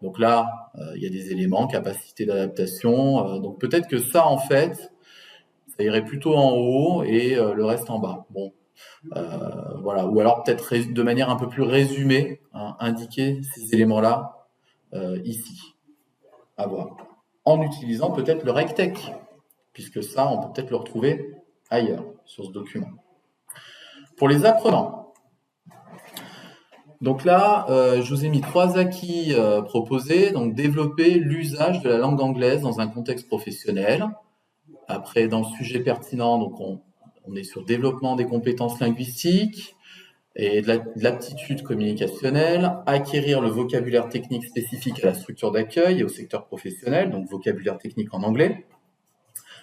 Donc là, il y a des éléments, capacité d'adaptation. Donc peut-être que ça, en fait, ça irait plutôt en haut et le reste en bas. Bon, voilà. Ou alors peut-être de manière un peu plus résumée, indiquer ces éléments-là ici. À voir. En utilisant peut-être le RegTech, puisque ça, on peut peut-être le retrouver ailleurs, sur ce document. Pour les apprenants, donc là, je vous ai mis 3 acquis proposés. Donc, développer l'usage de la langue anglaise dans un contexte professionnel. Après, dans le sujet pertinent, donc on est sur développement des compétences linguistiques et de l'aptitude communicationnelle, acquérir le vocabulaire technique spécifique à la structure d'accueil et au secteur professionnel, donc vocabulaire technique en anglais,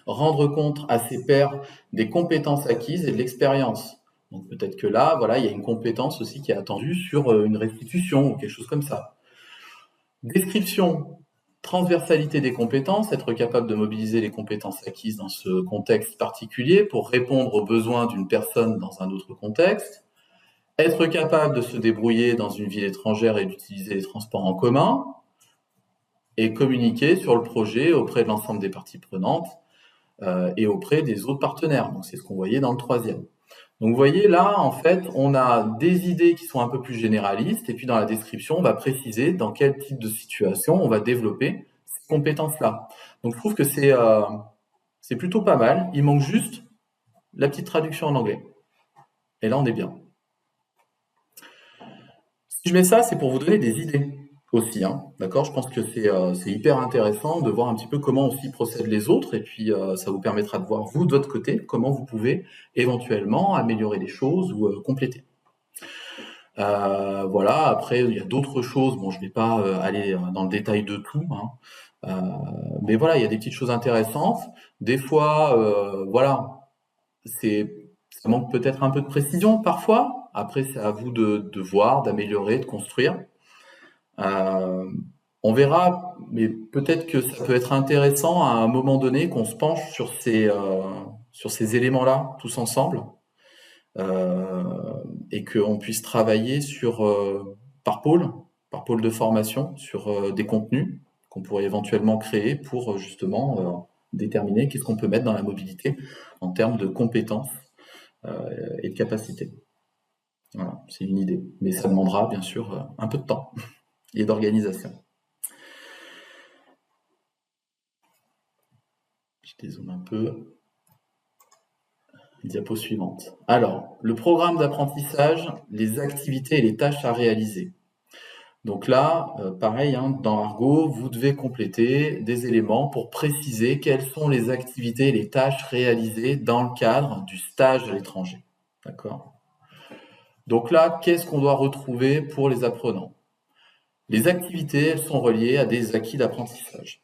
rendre compte à ses pairs des compétences acquises et de l'expérience. Donc peut-être que là, voilà, il y a une compétence aussi qui est attendue sur une restitution ou quelque chose comme ça. Description, transversalité des compétences, être capable de mobiliser les compétences acquises dans ce contexte particulier pour répondre aux besoins d'une personne dans un autre contexte. Être capable de se débrouiller dans une ville étrangère et d'utiliser les transports en commun. Et communiquer sur le projet auprès de l'ensemble des parties prenantes et auprès des autres partenaires. Donc c'est ce qu'on voyait dans le 3e. Donc vous voyez là, en fait, on a des idées qui sont un peu plus généralistes et puis dans la description, on va préciser dans quel type de situation on va développer ces compétences-là. Donc je trouve que c'est plutôt pas mal. Il manque juste la petite traduction en anglais. Et là, on est bien. Si je mets ça, c'est pour vous donner des idées aussi. D'accord ? Je pense que c'est hyper intéressant de voir un petit peu comment aussi procèdent les autres et puis ça vous permettra de voir, vous, de votre côté, comment vous pouvez éventuellement améliorer les choses ou compléter. Voilà, après, il y a d'autres choses. Bon, je ne vais pas aller dans le détail de tout, mais voilà, il y a des petites choses intéressantes. Des fois, voilà, ça manque peut-être un peu de précision parfois. Après, c'est à vous de voir, d'améliorer, de construire. On verra, mais peut-être que ça peut être intéressant à un moment donné qu'on se penche sur ces éléments-là tous ensemble et qu'on puisse travailler par pôle de formation sur des contenus qu'on pourrait éventuellement créer pour justement déterminer qu'est-ce qu'on peut mettre dans la mobilité en termes de compétences et de capacités. Voilà. c'est une idée, mais ça demandera bien sûr un peu de temps et d'organisation. Je dézoome un peu. Diapo suivante. Alors, le programme d'apprentissage, les activités et les tâches à réaliser. Donc là, pareil, hein, dans Argo, vous devez compléter des éléments pour préciser quelles sont les activités et les tâches réalisées dans le cadre du stage à l'étranger. D'accord ? Donc là, qu'est-ce qu'on doit retrouver pour les apprenants ? Les activités, elles sont reliées à des acquis d'apprentissage.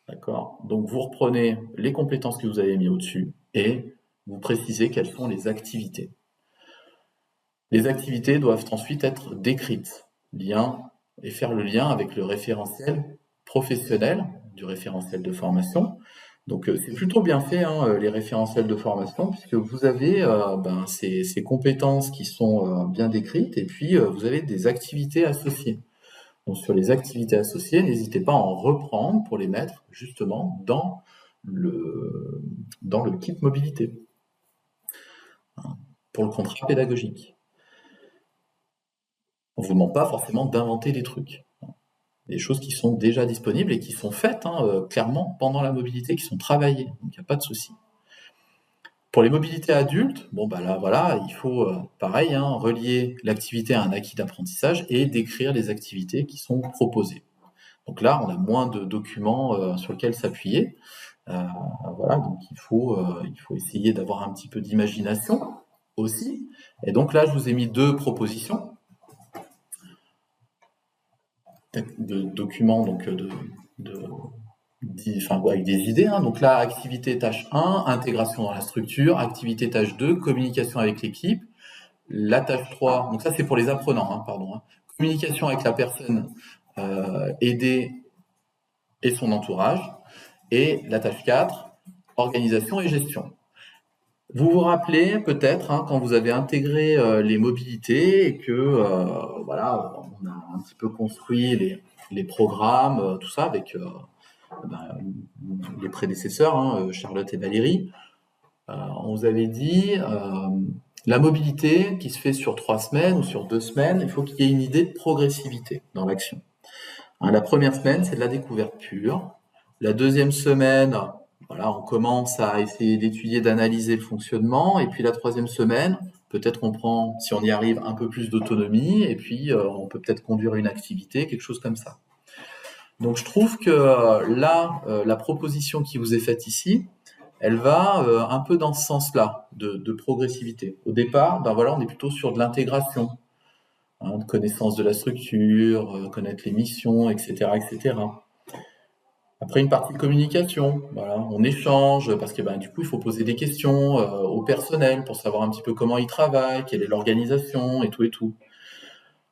D'accord ? Donc vous reprenez les compétences que vous avez mis au-dessus et vous précisez quelles sont les activités. Les activités doivent ensuite être décrites, et faire le lien avec le référentiel professionnel du référentiel de formation. Donc c'est plutôt bien fait, hein, les référentiels de formation, puisque vous avez ces compétences qui sont bien décrites, et puis vous avez des activités associées. Donc sur les activités associées, n'hésitez pas à en reprendre pour les mettre justement dans le kit mobilité, pour le contrat pédagogique. On ne vous demande pas forcément d'inventer des trucs. Des choses qui sont déjà disponibles et qui sont faites clairement pendant la mobilité, qui sont travaillées. Donc il n'y a pas de souci. Pour les mobilités adultes, là voilà, il faut pareil, relier l'activité à un acquis d'apprentissage et décrire les activités qui sont proposées. Donc là, on a moins de documents sur lesquels s'appuyer. Voilà, donc il faut essayer d'avoir un petit peu d'imagination aussi. Et donc là, je vous ai mis 2 propositions de documents, donc avec des idées. Donc là, activité tâche 1, intégration dans la structure, activité tâche 2, communication avec l'équipe. La tâche 3, donc ça c'est pour les apprenants, communication avec la personne aidée et son entourage. Et la tâche 4, organisation et gestion. Vous vous rappelez peut-être quand vous avez intégré les mobilités et que on a un petit peu construit les programmes, tout ça avec les prédécesseurs, Charlotte et Valérie. On vous avait dit la mobilité qui se fait sur 3 semaines ou sur 2 semaines, il faut qu'il y ait une idée de progressivité dans l'action. La première semaine, c'est de la découverte pure. La deuxième semaine, on commence à essayer d'étudier, d'analyser le fonctionnement. Et puis la 3e semaine, peut-être on prend, si on y arrive, un peu plus d'autonomie. Et puis on peut peut-être conduire une activité, quelque chose comme ça. Donc je trouve que là, la proposition qui vous est faite ici, elle va un peu dans ce sens-là, de progressivité. Au départ, on est plutôt sur de l'intégration, de connaissance de la structure, connaître les missions, etc., etc. Après, une partie de communication, on échange, parce que du coup, il faut poser des questions au personnel pour savoir un petit peu comment ils travaillent, quelle est l'organisation, et tout.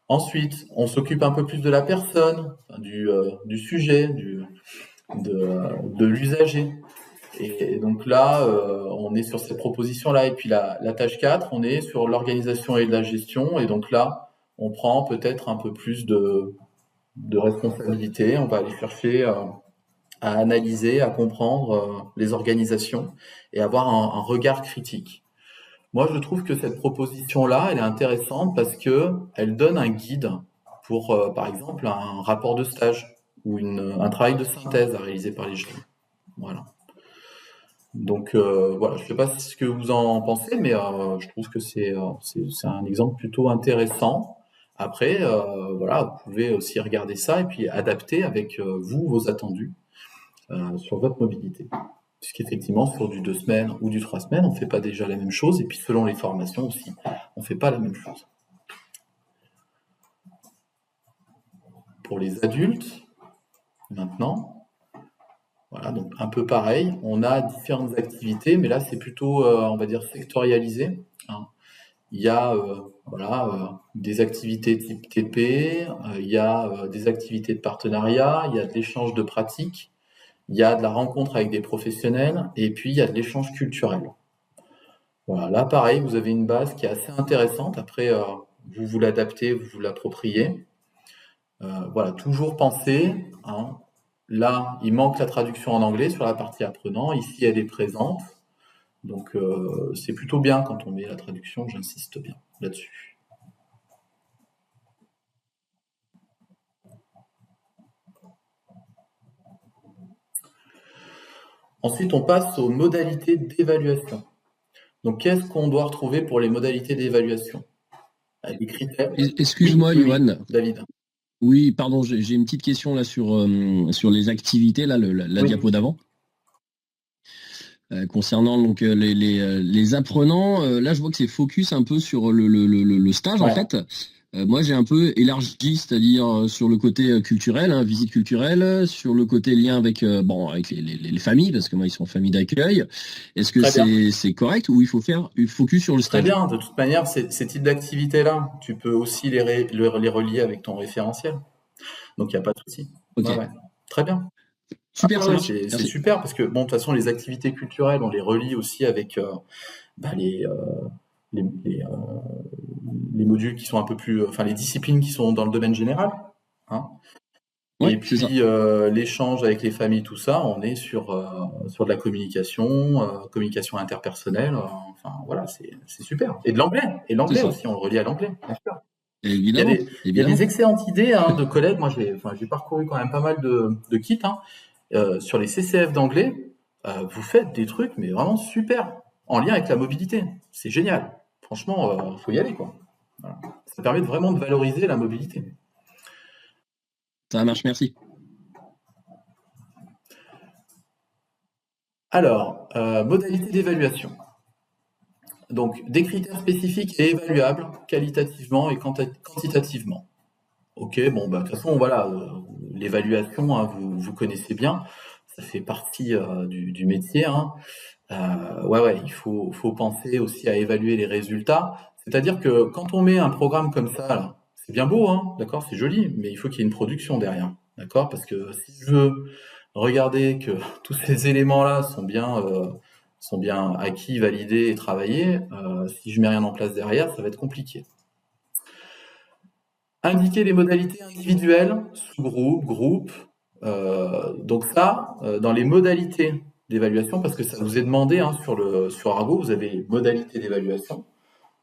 Ensuite, on s'occupe un peu plus de la personne, du sujet, de l'usager. Et donc là, on est sur cette proposition-là. Et puis la tâche 4, on est sur l'organisation et de la gestion. Et donc là, on prend peut-être un peu plus de responsabilité. On va aller chercher à analyser, à comprendre les organisations et avoir un regard critique. Moi, je trouve que cette proposition-là, elle est intéressante parce qu'elle donne un guide pour, par exemple, un rapport de stage ou un travail de synthèse à réaliser par les jeunes. Voilà. Donc, je ne sais pas ce que vous en pensez, mais je trouve que c'est un exemple plutôt intéressant. Après, vous pouvez aussi regarder ça et puis adapter avec vos attendus sur votre mobilité. Puisqu'effectivement, sur du 2 semaines ou du 3 semaines, on ne fait pas déjà la même chose, et puis selon les formations aussi, on ne fait pas la même chose. Pour les adultes, maintenant, donc un peu pareil, on a différentes activités, mais là c'est plutôt, on va dire, sectorialisé. Il y a des activités type TP, il y a des activités de partenariat, il y a de l'échange de pratiques, il y a de la rencontre avec des professionnels, et puis il y a de l'échange culturel. Voilà, là pareil, vous avez une base qui est assez intéressante. Après, vous l'adaptez, vous l'appropriez. Toujours penser. Là, il manque la traduction en anglais sur la partie apprenant. Ici, elle est présente. Donc, c'est plutôt bien quand on met la traduction, j'insiste bien là-dessus. Ensuite, on passe aux modalités d'évaluation. Donc, qu'est-ce qu'on doit retrouver pour les modalités d'évaluation? Les critères. Excuse-moi, Oui, Johan. David. Oui, pardon, j'ai une petite question là sur les activités, là, la Oui. diapo d'avant. Concernant donc les apprenants, là je vois que c'est focus un peu sur le stage en Ouais. fait. Moi j'ai un peu élargi, c'est-à-dire sur le côté culturel, hein, visite culturelle, sur le côté lien avec avec les familles, parce que moi ils sont en famille d'accueil. Est-ce que Très bien. c'est correct ou il faut faire une focus sur le Très stage? bien. De toute manière, ces types d'activités-là, tu peux aussi les relier avec ton référentiel. Donc, il n'y a pas de souci. Ok. Ouais. Très bien. Super, Ah ça ouais, marche. c'est Merci. super parce que, bon, de toute façon, les activités culturelles, on les relie aussi avec les modules qui sont un peu plus, enfin, les disciplines qui sont dans le domaine général. Hein. Ouais, Et c'est ça. puis, l'échange avec les familles, tout ça, on est sur de la communication interpersonnelle. Enfin, voilà, c'est super. Et de l'anglais. Et l'anglais ça. aussi, on le relie à l'anglais, bien sûr. Évidemment. Il y a des excellentes idées de collègues. Moi, j'ai parcouru quand même pas mal de kits sur les CCF d'anglais. Vous faites des trucs, mais vraiment super, en lien avec la mobilité. C'est génial. Franchement, faut y aller, quoi. Voilà. Ça permet vraiment de valoriser la mobilité. Ça marche, merci. Alors, modalité d'évaluation. Donc, des critères spécifiques et évaluables qualitativement et quantitativement. Ok, bon, bah, de toute façon, voilà, l'évaluation, hein, vous connaissez bien, ça fait partie du métier. Hein. Ouais, il faut penser aussi à évaluer les résultats. C'est-à-dire que quand on met un programme comme ça, là, c'est bien beau, hein, d'accord, c'est joli, mais il faut qu'il y ait une production derrière, d'accord? Parce que si je veux regarder que tous ces éléments-là sont bien acquis, validés et travaillés, si je mets rien en place derrière, ça va être compliqué. Indiquer les modalités individuelles, sous-groupe, groupe. Donc ça, dans les modalités d'évaluation, parce que ça vous est demandé sur Argo, vous avez modalités d'évaluation.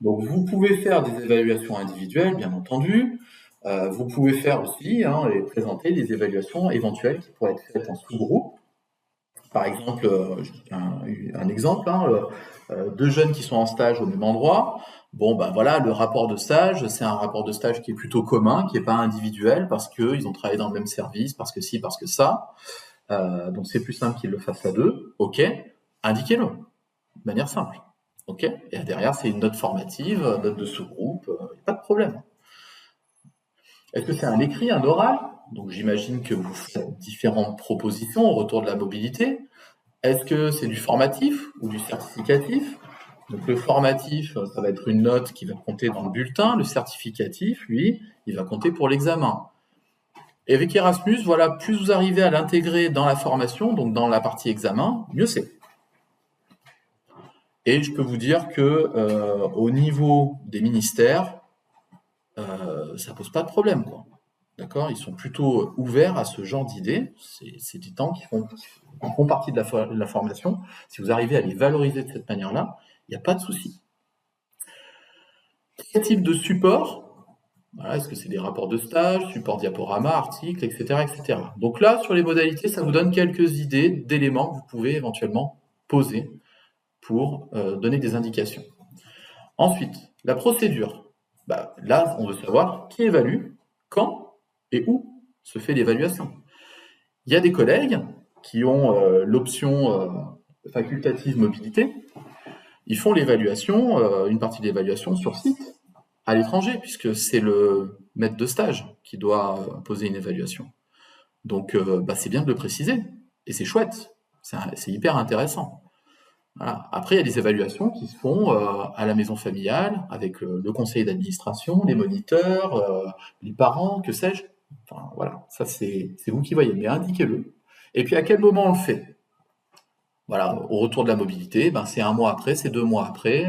Donc vous pouvez faire des évaluations individuelles, bien entendu. Vous pouvez faire aussi et présenter des évaluations éventuelles qui pourraient être faites en sous-groupe. Par exemple, un exemple, deux jeunes qui sont en stage au même endroit. Bon, ben voilà, le rapport de stage, c'est un rapport de stage qui est plutôt commun, qui n'est pas individuel, parce qu'ils ont travaillé dans le même service, parce que ci, parce que ça. Donc c'est plus simple qu'ils le fassent à deux. Ok, indiquez-le, de manière simple. Ok, et derrière, c'est une note formative, note de sous-groupe, pas de problème. Est-ce que c'est un écrit, un oral? Donc j'imagine que vous faites différentes propositions au retour de la mobilité. Est-ce que c'est du formatif ou du certificatif? Donc le formatif, ça va être une note qui va compter dans le bulletin. Le certificatif, lui, il va compter pour l'examen. Et avec Erasmus, voilà, plus vous arrivez à l'intégrer dans la formation, donc dans la partie examen, mieux c'est. Et je peux vous dire que au niveau des ministères, ça pose pas de problème, quoi. D'accord? Ils sont plutôt ouverts à ce genre d'idées. C'est des temps qui font partie de la formation. Si vous arrivez à les valoriser de cette manière-là, il n'y a pas de souci. Quel type de support? Voilà, est-ce que c'est des rapports de stage, support diaporama, articles, etc., etc. Donc là, sur les modalités, ça vous donne quelques idées d'éléments que vous pouvez éventuellement poser pour donner des indications. Ensuite, la procédure. Là, on veut savoir qui évalue, quand et où se fait l'évaluation. Il y a des collègues qui ont l'option facultative mobilité. Ils font l'évaluation, une partie de l'évaluation sur site, à l'étranger, puisque c'est le maître de stage qui doit poser une évaluation. Donc, c'est bien de le préciser, et c'est chouette, c'est hyper intéressant. Voilà. Après, il y a des évaluations qui se font à la maison familiale, avec le conseil d'administration, les moniteurs, les parents, que sais-je. Enfin, voilà, ça c'est vous qui voyez, mais indiquez-le. Et puis à quel moment on le fait? Voilà, au retour de la mobilité, c'est 1 mois après, c'est 2 mois après,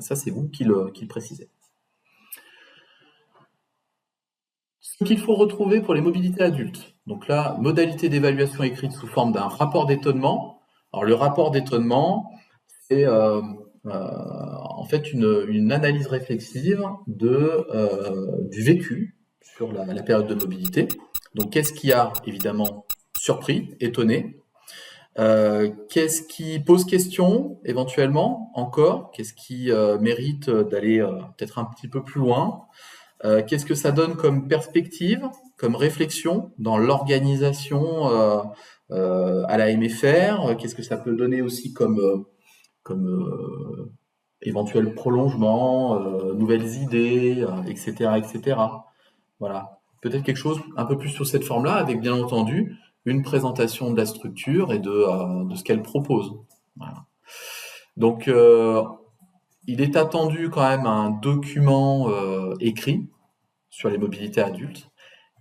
ça c'est vous qui le précisez. Ce qu'il faut retrouver pour les mobilités adultes. Donc là, modalité d'évaluation écrite sous forme d'un rapport d'étonnement. Alors le rapport d'étonnement, c'est en fait une analyse réflexive du vécu sur la période de mobilité. Donc qu'est-ce qui a évidemment surpris, étonné, Qu'est-ce qui pose question éventuellement encore? Qu'est-ce qui mérite d'aller peut-être un petit peu plus loin? Qu'est-ce que ça donne comme perspective, comme réflexion dans l'organisation à la MFR? Qu'est-ce que ça peut donner aussi comme éventuel prolongement, nouvelles idées, etc., etc. Voilà. Peut-être quelque chose un peu plus sur cette forme-là, avec bien entendu une présentation de la structure et de ce qu'elle propose. Voilà. Donc, il est attendu quand même un document écrit sur les mobilités adultes.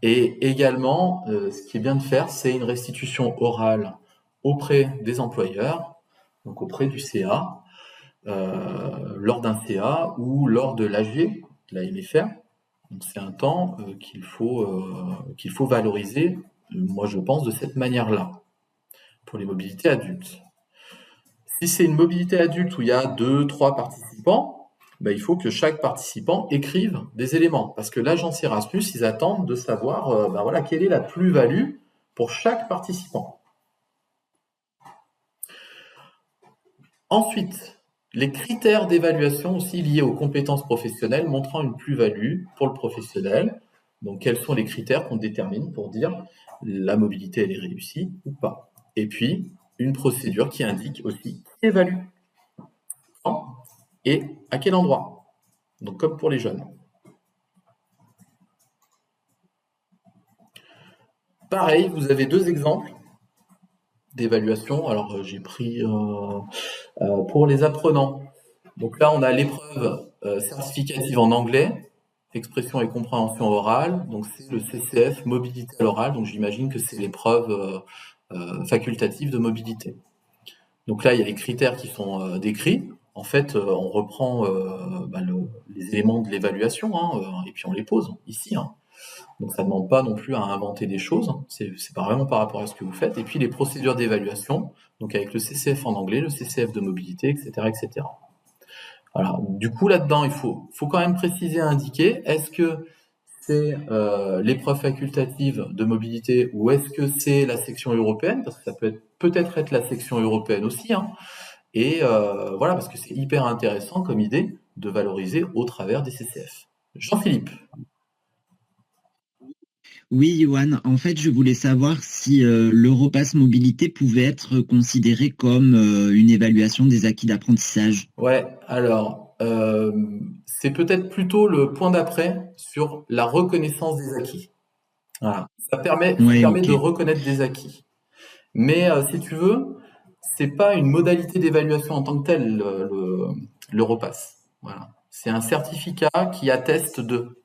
Et également, ce qui est bien de faire, c'est une restitution orale auprès des employeurs, donc auprès du CA, lors d'un CA ou lors de l'AG, de la MFR. Donc c'est un temps qu'il faut valoriser, moi je pense, de cette manière-là, pour les mobilités adultes. Si c'est une mobilité adulte où il y a 2-3 participants, ben, il faut que chaque participant écrive des éléments. Parce que l'agence Erasmus, ils attendent de savoir ben voilà, quelle est la plus-value pour chaque participant. Ensuite, les critères d'évaluation aussi liés aux compétences professionnelles montrant une plus-value pour le professionnel. Donc, quels sont les critères qu'on détermine pour dire la mobilité, elle est réussie ou pas. Et puis, une procédure qui indique aussi qui évalue quand et à quel endroit. Donc, comme pour les jeunes. Pareil, vous avez 2 exemples d'évaluation. Alors, j'ai pris pour les apprenants. Donc là, on a l'épreuve certificative en anglais, expression et compréhension orale. Donc c'est le CCF, mobilité à l'oral. Donc j'imagine que c'est l'épreuve facultative de mobilité. Donc là, il y a les critères qui sont décrits. En fait, on reprend les éléments de l'évaluation et puis on les pose ici. Donc ça ne demande pas non plus à inventer des choses. C'est pas vraiment par rapport à ce que vous faites. Et puis les procédures d'évaluation, donc avec le CCF en anglais, le CCF de mobilité, etc., etc. Voilà. Du coup, là-dedans, il faut quand même préciser, indiquer, est-ce que c'est l'épreuve facultative de mobilité ou est-ce que c'est la section européenne? Parce que ça peut-être être la section européenne aussi. Et voilà, parce que c'est hyper intéressant comme idée de valoriser au travers des CCF. Jean-Philippe. Oui, Johan, en fait, je voulais savoir si l'Europass Mobilité pouvait être considéré comme une évaluation des acquis d'apprentissage. Ouais, alors, c'est peut-être plutôt le point d'après sur la reconnaissance des acquis. Voilà. Ça permet de reconnaître des acquis. Mais si tu veux, c'est pas une modalité d'évaluation en tant que telle, l'Europass. Voilà. C'est un certificat qui atteste de.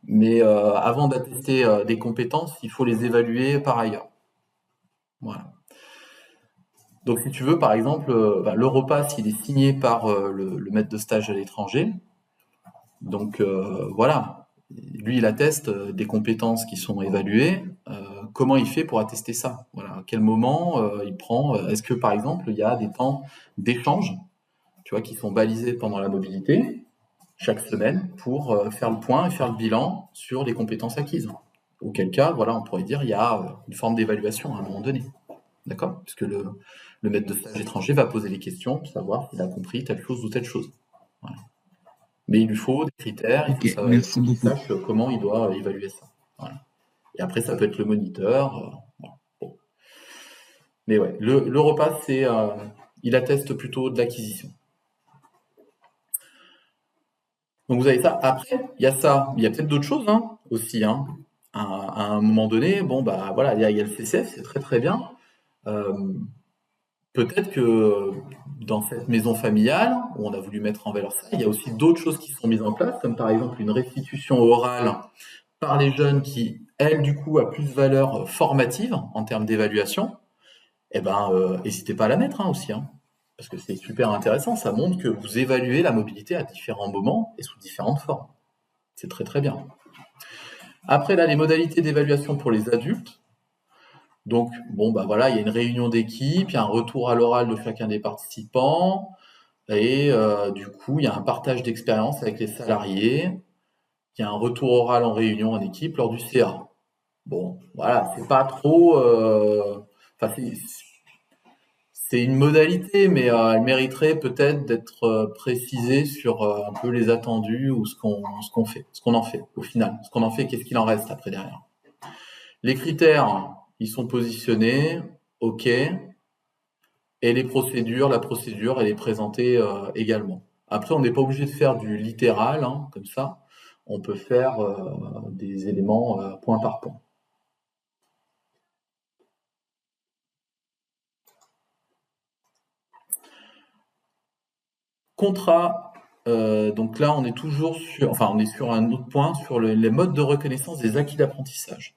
Mais avant d'attester des compétences, il faut les évaluer par ailleurs. Voilà. Donc si tu veux, par exemple, l'Europass, il est signé par le maître de stage à l'étranger. Donc voilà, lui, il atteste des compétences qui sont évaluées. Comment il fait pour attester ça? Voilà. À quel moment il prend? Est-ce que, par exemple, il y a des temps d'échange, tu vois, qui sont balisés pendant la mobilité chaque semaine pour faire le point et faire le bilan sur les compétences acquises. Auquel cas, voilà, on pourrait dire il y a une forme d'évaluation à un moment donné. D'accord? Puisque le maître de stage étranger va poser les questions pour savoir s'il a compris telle chose ou telle chose. Voilà. Mais il lui faut des critères, il faut qu'il sache comment il doit évaluer ça. Voilà. Et après, ça peut être le moniteur. Voilà. Bon. Mais ouais, l'Europass, il atteste plutôt de l'acquisition. Donc vous avez ça. Après, il y a ça. Il y a peut-être d'autres choses aussi. À un moment donné, bon bah voilà, il y a le CCF, c'est très très bien. Peut-être que dans cette maison familiale, où on a voulu mettre en valeur ça, il y a aussi d'autres choses qui sont mises en place, comme par exemple une restitution orale par les jeunes qui, elle, du coup, a plus de valeur formative en termes d'évaluation. Eh ben, n'hésitez pas à la mettre aussi. Parce que c'est super intéressant, ça montre que vous évaluez la mobilité à différents moments et sous différentes formes. C'est très très bien. Après, là, les modalités d'évaluation pour les adultes. Donc, bon, bah voilà, il y a une réunion d'équipe, il y a un retour à l'oral de chacun des participants, et du coup, il y a un partage d'expérience avec les salariés, il y a un retour oral en réunion en équipe lors du CA. Bon, voilà, c'est pas trop... c'est une modalité, mais elle mériterait peut-être d'être précisée sur un peu les attendus ou ce qu'on fait, ce qu'on en fait au final, ce qu'on en fait, qu'est-ce qu'il en reste après derrière. Les critères, ils sont positionnés, ok, et la procédure, elle est présentée également. Après, on n'est pas obligé de faire du littéral, hein, comme ça. On peut faire des éléments point par point. Contrat, donc là on est toujours sur un autre point, sur les modes de reconnaissance des acquis d'apprentissage.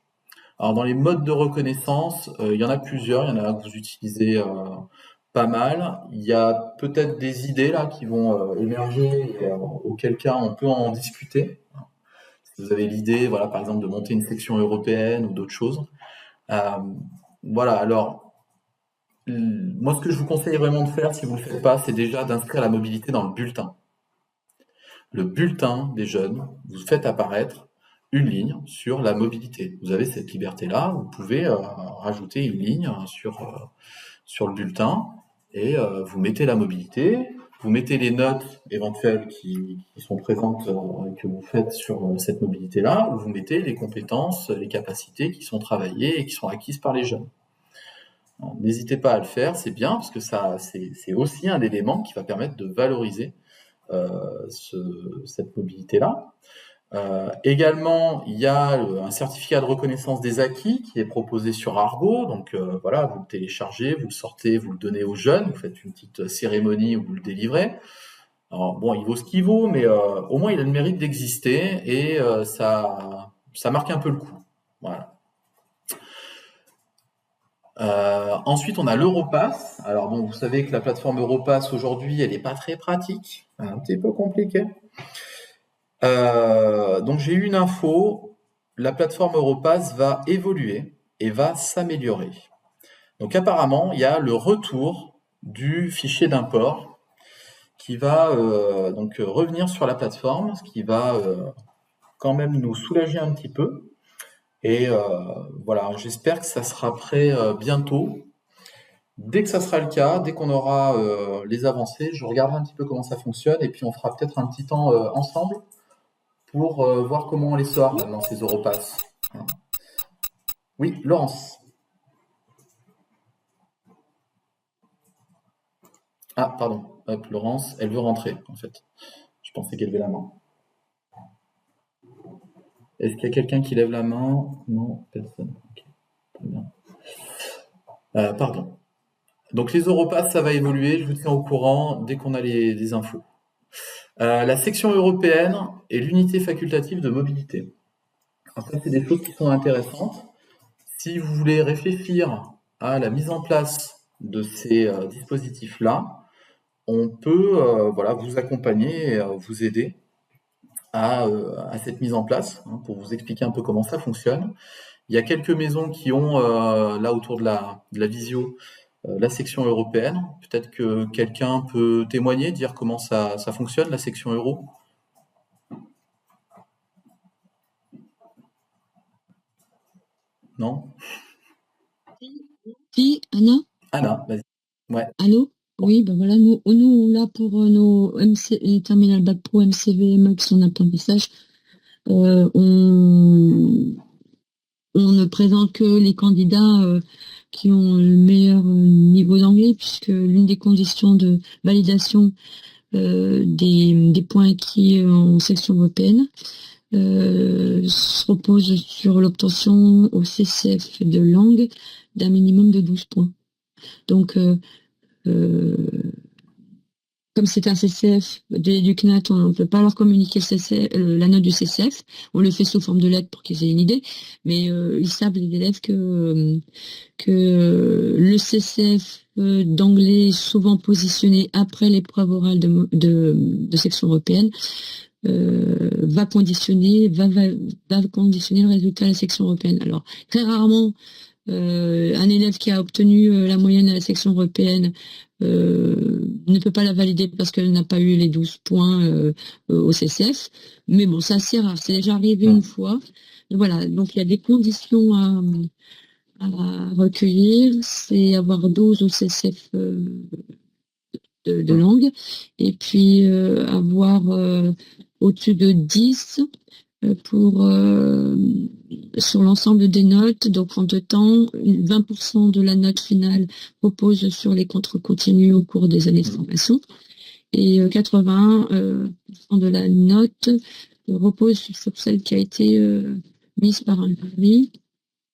Alors dans les modes de reconnaissance, il y en a plusieurs, il y en a que vous utilisez pas mal. Il y a peut-être des idées là qui vont émerger et auquel cas on peut en discuter. Si vous avez l'idée, voilà, par exemple, de monter une section européenne ou d'autres choses. Voilà, alors moi, ce que je vous conseille vraiment de faire, si vous ne le faites pas, c'est déjà d'inscrire la mobilité dans le bulletin. Le bulletin des jeunes, vous faites apparaître une ligne sur la mobilité. Vous avez cette liberté-là, vous pouvez rajouter une ligne sur le bulletin et vous mettez la mobilité, vous mettez les notes éventuelles qui sont présentes et que vous faites sur cette mobilité-là, vous mettez les compétences, les capacités qui sont travaillées et qui sont acquises par les jeunes. N'hésitez pas à le faire, c'est bien, parce que c'est aussi un élément qui va permettre de valoriser cette mobilité-là. Également, il y a un certificat de reconnaissance des acquis qui est proposé sur Argo. Donc voilà, vous le téléchargez, vous le sortez, vous le donnez aux jeunes, vous faites une petite cérémonie où vous le délivrez. Alors bon, il vaut ce qu'il vaut, mais au moins il a le mérite d'exister et ça marque un peu le coup. Voilà. Ensuite, on a l'Europass. Alors bon, vous savez que la plateforme Europass aujourd'hui, elle n'est pas très pratique, un petit peu compliquée. Donc j'ai eu une info, la plateforme Europass va évoluer et va s'améliorer. Donc apparemment, il y a le retour du fichier d'import qui va donc revenir sur la plateforme, ce qui va quand même nous soulager un petit peu. Et voilà, j'espère que ça sera prêt bientôt. Dès que ça sera le cas, dès qu'on aura les avancées, je regarderai un petit peu comment ça fonctionne et puis on fera peut-être un petit temps ensemble pour voir comment on les sort dans ces Europass. Oui, Laurence. Ah, pardon. Hop, Laurence, elle veut rentrer, en fait. Je pensais qu'elle levait la main. Est-ce qu'il y a quelqu'un qui lève la main? Non, personne. Okay. Très bien. Pardon. Donc les Europass, ça va évoluer. Je vous tiens au courant dès qu'on a les infos. La section européenne et l'unité facultative de mobilité. Alors ça, c'est des choses qui sont intéressantes. Si vous voulez réfléchir à la mise en place de ces dispositifs-là, on peut voilà, vous accompagner et vous aider à cette mise en place, hein, pour vous expliquer un peu comment ça fonctionne. Il y a quelques maisons qui ont, là autour de la visio, la section européenne. Peut-être que quelqu'un peut témoigner, dire comment ça fonctionne, la section euro. Non? Si, Anna? Anna, vas-y. Ouais. Allô? Oui, ben voilà, nous là, pour nos Terminal Bac Pro, MCV, Max, on a plein de messages. On ne présente que les candidats qui ont le meilleur niveau d'anglais, puisque l'une des conditions de validation des points acquis en section européenne se repose sur l'obtention au CCF de langue d'un minimum de 12 points. Donc, comme c'est un CCF de l'EducNat, on ne peut pas leur communiquer la note du CCF. On le fait sous forme de lettre pour qu'ils aient une idée. Mais ils savent, les élèves, que le CCF d'anglais est souvent positionné après l'épreuve orale de section européenne, va conditionner le résultat de la section européenne. Alors, très rarement, un élève qui a obtenu la moyenne à la section européenne ne peut pas la valider parce qu'elle n'a pas eu les 12 points au CCF. Mais bon, c'est assez rare. C'est déjà arrivé une fois. Voilà. Donc, il y a des conditions à recueillir, c'est avoir 12 OCSF de langue, et puis avoir au-dessus de 10 pour sur l'ensemble des notes. Donc en 2 temps, 20% de la note finale repose sur les contrôles continus au cours des années de formation, et 80% de la note repose sur celle qui a été mise par un jury,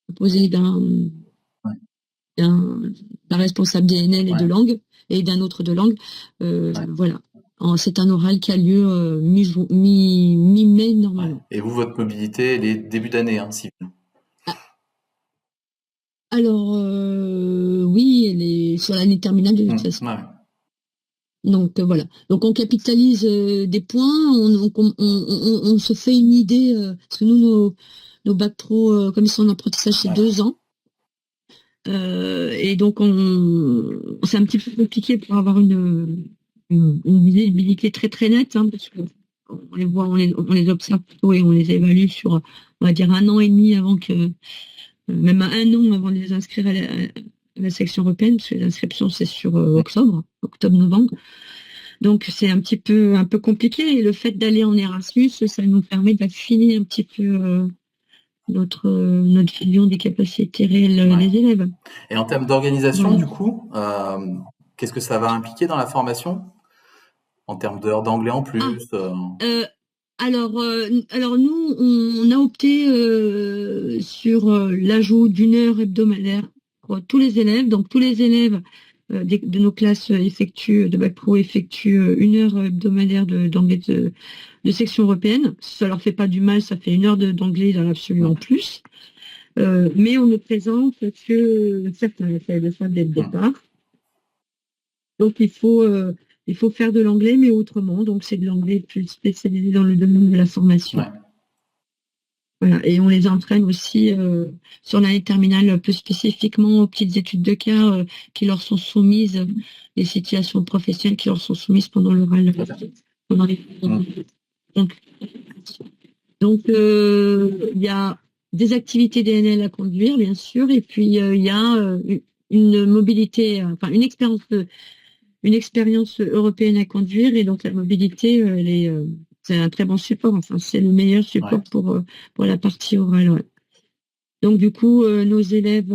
composé d'un responsable DNL et de langue, et d'un autre de langue. Voilà. C'est un oral qui a lieu mi-mai normalement. Et vous, votre mobilité, elle est début d'année, civile. Alors, oui, elle est sur l'année terminale de toute façon. Donc voilà. Donc on capitalise des points, on se fait une idée, parce que nous, nos bacs pro, comme ils sont en apprentissage, c'est 2 ans. Et donc c'est un petit peu compliqué pour avoir une visibilité très très nette, parce que on les voit, on les observe plutôt et on les évalue sur, on va dire, 1 an et demi avant que, même 1 an avant de les inscrire à la section européenne, parce que les inscriptions c'est sur octobre-novembre. Donc c'est un peu compliqué, et le fait d'aller en Erasmus, ça nous permet d'affiner un petit peu notre vision des capacités réelles des élèves. Et en termes d'organisation, du coup, qu'est-ce que ça va impliquer dans la formation en termes d'heures d'anglais en plus? Alors nous, on a opté sur l'ajout d'1 heure hebdomadaire pour tous les élèves. Donc tous les élèves de nos classes de bac pro effectuent 1 heure hebdomadaire d'anglais de section européenne. Ça leur fait pas du mal, ça fait 1 heure d'anglais dans l'absolu en plus. Mais on ne présente que certains leçons dès le départ. Donc il faut faire de l'anglais, mais autrement. Donc c'est de l'anglais plus spécialisé dans le domaine de la formation. Voilà. Et on les entraîne aussi sur l'année terminale, plus spécifiquement aux petites études de cas qui leur sont soumises, les situations professionnelles qui leur sont soumises pendant l'oral. Donc il y a des activités DNL à conduire, bien sûr, et puis il y a une mobilité, enfin une expérience européenne à conduire, et donc la mobilité, c'est un très bon support. Enfin, c'est le meilleur support pour la partie orale. Ouais. Donc du coup, nos élèves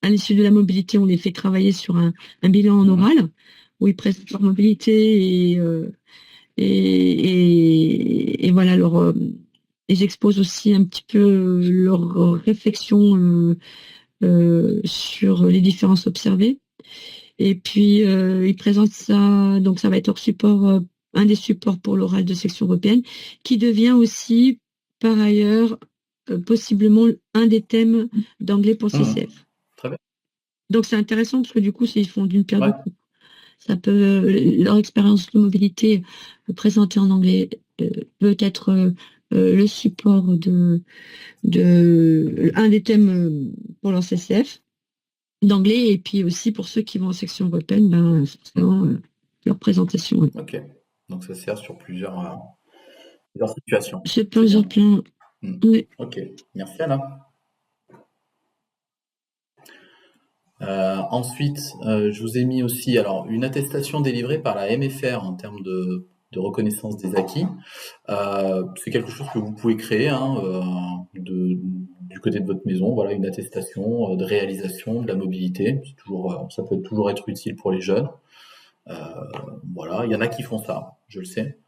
à l'issue de la mobilité, on les fait travailler sur un bilan en oral où ils présentent leur mobilité et voilà ils exposent aussi un petit peu leur réflexion sur les différences observées. Et puis ils présentent ça, donc ça va être hors support, un des supports pour l'oral de section européenne, qui devient aussi par ailleurs possiblement un des thèmes d'anglais pour CCF. Très bien. Donc c'est intéressant parce que du coup ils font d'une pierre deux coups. Ça peut, leur expérience de mobilité présentée en anglais peut être le support un des thèmes pour leur CCF d'anglais, et puis aussi pour ceux qui vont en section européenne, forcément leur présentation. Ouais. Ok, donc ça sert sur plusieurs situations. Sur plusieurs plans. Oui. Ok, merci Anna. Ensuite, je vous ai mis aussi une attestation délivrée par la MFR en termes de reconnaissance des acquis. C'est quelque chose que vous pouvez créer du côté de votre maison. Voilà, une attestation de réalisation de la mobilité. Ça peut toujours être utile pour les jeunes. Voilà, il y en a qui font ça, je le sais.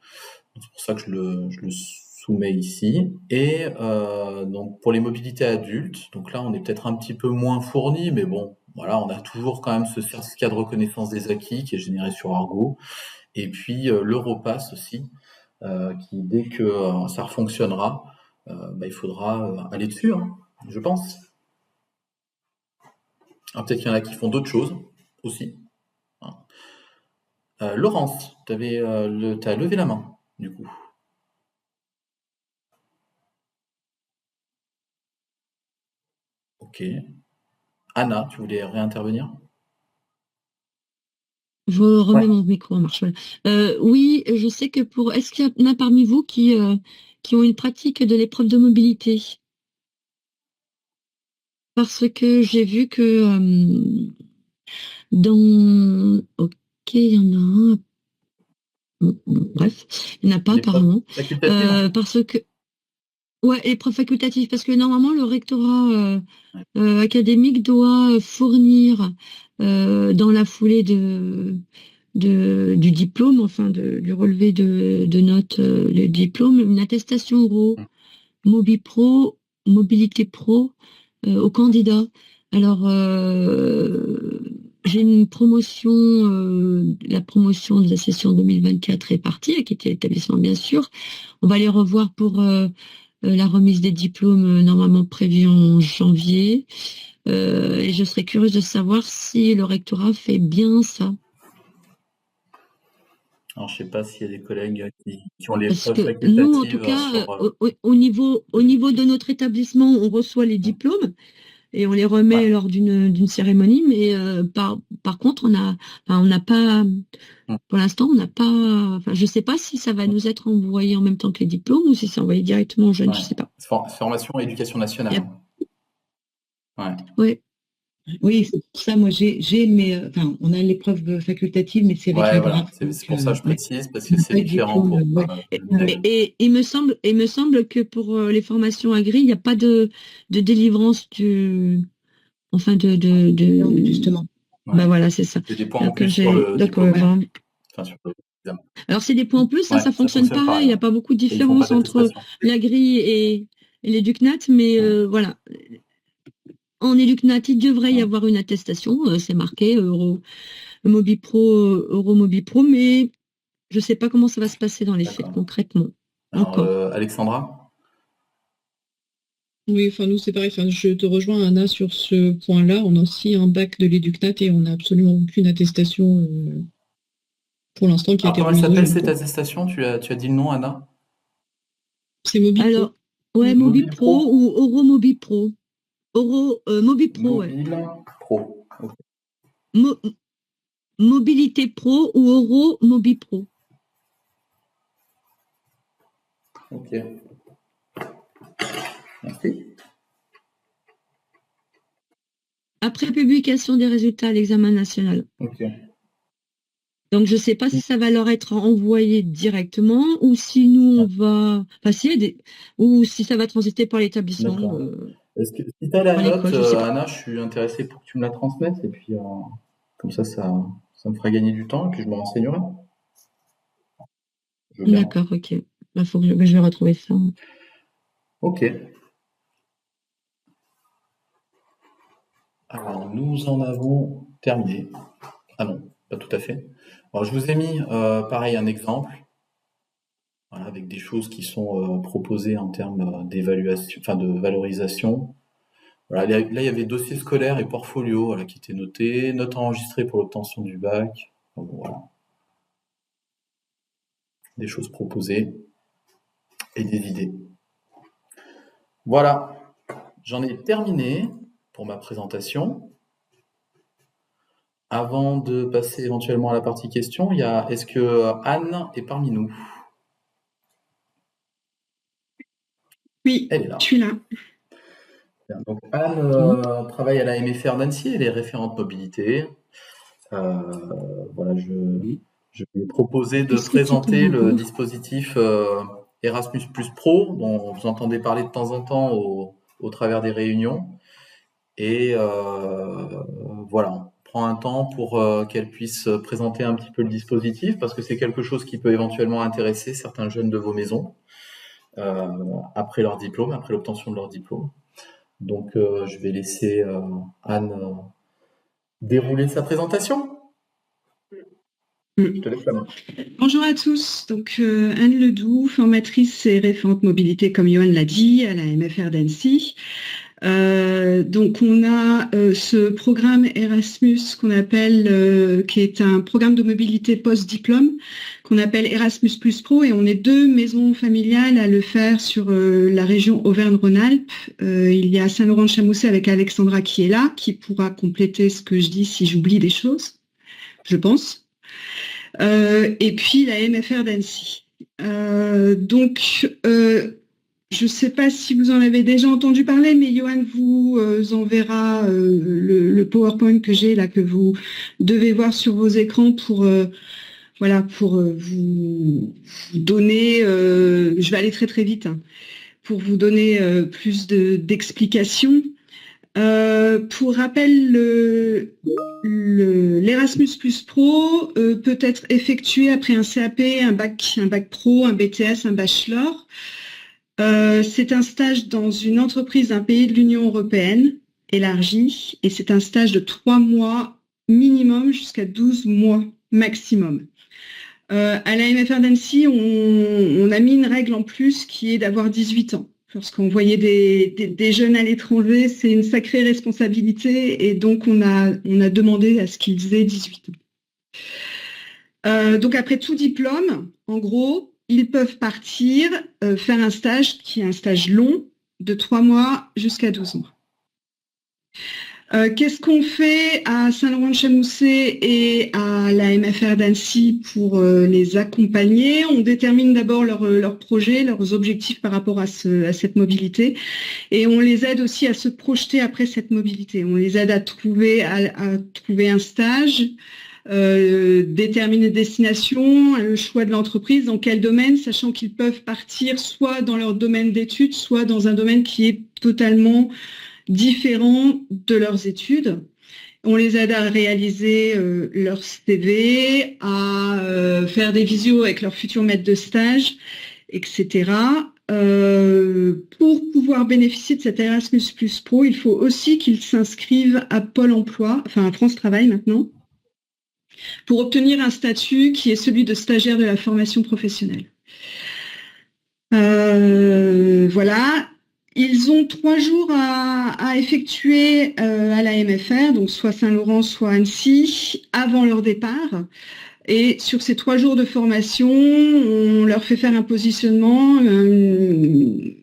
C'est pour ça que je le soumets ici. Et donc pour les mobilités adultes, donc là on est peut-être un petit peu moins fourni, mais bon, voilà, on a toujours quand même ce certificat de reconnaissance des acquis qui est généré sur Argo. Et puis l'Europass aussi, qui dès que ça fonctionnera, il faudra aller dessus, je pense. Alors, peut-être qu'il y en a qui font d'autres choses aussi. Laurence, t'as levé la main, du coup. Ok. Anna, tu voulais réintervenir? Je remets mon micro en marche. Oui, je sais que est-ce qu'il y en a parmi vous qui ont une pratique de l'épreuve de mobilité? parce que j'ai vu que dans... Ok, il y en a un. Bref, il n'y en a pas Les profs apparemment. facultatifs, en fait. Parce que... Ouais, épreuve facultative, parce que normalement, le rectorat académique doit fournir dans la foulée du diplôme, enfin du relevé de notes, le diplôme, une attestation Euro, MobiPro, Mobilité Pro aux candidats. Alors, j'ai une promotion, la promotion de la session 2024 est partie, à quitter l'établissement bien sûr. On va les revoir pour la remise des diplômes normalement prévue en janvier. Et je serais curieuse de savoir si le rectorat fait bien ça. Alors, je sais pas s'il y a des collègues qui ont les Parce preuves que nous, en tout facultatives cas, sur... au niveau de notre établissement, on reçoit les diplômes et on les remet lors d'une cérémonie, mais par contre, on n'a pas, pour l'instant, on n'a pas, enfin, je ne sais pas si ça va nous être envoyé en même temps que les diplômes ou si c'est envoyé directement aux jeunes, je ne sais pas. Formation et éducation nationale. Ouais. Ouais. Oui, c'est pour ça, moi, enfin, on a l'épreuve facultative, mais c'est avec la Voilà. graphe. C'est pour ça que je précise, parce On que n'a c'est pas de différent. diplôme, Et il me semble que pour les formations agri, il n'y a pas de délivrance enfin Non, justement. Bah voilà, c'est ça. C'est des points en plus sur le diplôme. Enfin, sur l'examen. Alors c'est des points en plus, ça fonctionne pareil. Il n'y a pas beaucoup de Et ils font différence pas entre d'attestation. l'agri et l'éducnat, mais voilà. En éducnat, il devrait y avoir une attestation, c'est marqué Euro-MobiPro, mais je ne sais pas comment ça va se passer dans les faits concrètement. Alors, Alexandra? Oui, enfin nous c'est pareil, enfin, je te rejoins Anna sur ce point-là. On a aussi un bac de l'éducnat et on n'a absolument aucune attestation pour l'instant qui a été Comment elle remise aux s'appelle jeunes, cette quoi. attestation? Tu as dit le nom, Anna? C'est MobiPro. Alors, ouais, MobiPro ou Euro-MobiPro. MobiPro, ouais. Pro. Ok. Mobilité Pro ou Euro-MobiPro. Ok. Merci. Après publication des résultats à l'examen national. Ok. Donc, je ne sais pas si ça va leur être envoyé directement ou si nous, on va... Enfin, ou si ça va transiter par l'établissement. Est-ce que si tu as la note, l'école, Anna, je suis intéressé pour que tu me la transmettes et puis comme ça me fera gagner du temps et puis je me renseignerai. D'accord, ok. Il faut que je vais retrouver ça. Ok. Alors, nous en avons terminé. Ah non, pas tout à fait. Alors, je vous ai mis, pareil, un exemple, voilà, avec des choses qui sont proposées en termes d'évaluation, enfin de valorisation. Voilà, là, il y avait dossier scolaire et portfolio, voilà, qui étaient notés, notes enregistrées pour l'obtention du bac. Donc, voilà. Des choses proposées et des idées. Voilà, j'en ai terminé pour ma présentation. Avant de passer éventuellement à la partie questions, est-ce que Anne est parmi nous? Oui, elle est là. Je suis là. Donc Anne travaille à la MFR d'Annecy, elle est référente mobilité. Voilà, je vais proposer de présenter le dispositif Erasmus Plus Pro, dont vous entendez parler de temps en temps au travers des réunions. Et voilà, on prend un temps pour qu'elle puisse présenter un petit peu le dispositif, parce que c'est quelque chose qui peut éventuellement intéresser certains jeunes de vos maisons après leur diplôme, après l'obtention de leur diplôme. Donc je vais laisser Anne dérouler sa présentation. Je te laisse la main. Bonjour à tous, donc Anne Ledoux, formatrice et référente mobilité comme Johan l'a dit à la MFR d'Annecy. Donc on a ce programme Erasmus qu'on appelle, qui est un programme de mobilité post-diplôme, qu'on appelle Erasmus Plus Pro, et on est 2 maisons familiales à le faire sur la région Auvergne-Rhône-Alpes. Il y a Saint-Laurent-de-Chamousset avec Alexandra qui est là, qui pourra compléter ce que je dis si j'oublie des choses, je pense. Et puis la MFR d'Annecy. Donc je ne sais pas si vous en avez déjà entendu parler, mais Johan vous enverra le PowerPoint que j'ai là, que vous devez voir sur vos écrans pour vous donner, je vais aller très très vite, hein, pour vous donner plus d'explications. Pour rappel, l'Erasmus Plus Pro peut être effectué après un CAP, un bac pro, un BTS, un bachelor. C'est un stage dans une entreprise d'un pays de l'Union européenne élargie, et c'est un stage de 3 mois minimum jusqu'à 12 mois maximum. À la MFR d'Annecy, on a mis une règle en plus qui est d'avoir 18 ans. Lorsqu'on voyait des jeunes à l'étranger, c'est une sacrée responsabilité, et donc on a demandé à ce qu'ils aient 18 ans. Donc après tout diplôme, en gros, ils peuvent partir faire un stage qui est un stage long de 3 mois jusqu'à 12 mois. Qu'est-ce qu'on fait à Saint-Laurent-de-Chamousset et à la MFR d'Annecy pour les accompagner? On détermine d'abord leur projet, leurs objectifs par rapport à cette mobilité, et on les aide aussi à se projeter après cette mobilité. On les aide à trouver un stage, déterminer destination, le choix de l'entreprise, dans quel domaine, sachant qu'ils peuvent partir soit dans leur domaine d'études, soit dans un domaine qui est totalement différents de leurs études. On les aide à réaliser leur CV, à faire des visios avec leurs futurs maîtres de stage, etc. Pour pouvoir bénéficier de cet Erasmus Plus Pro, il faut aussi qu'ils s'inscrivent à Pôle emploi, enfin à France Travail maintenant, pour obtenir un statut qui est celui de stagiaire de la formation professionnelle. Voilà. Ils ont 3 jours à effectuer à la MFR, donc soit Saint-Laurent, soit Annecy, avant leur départ. Et sur ces 3 jours de formation, on leur fait faire un positionnement, une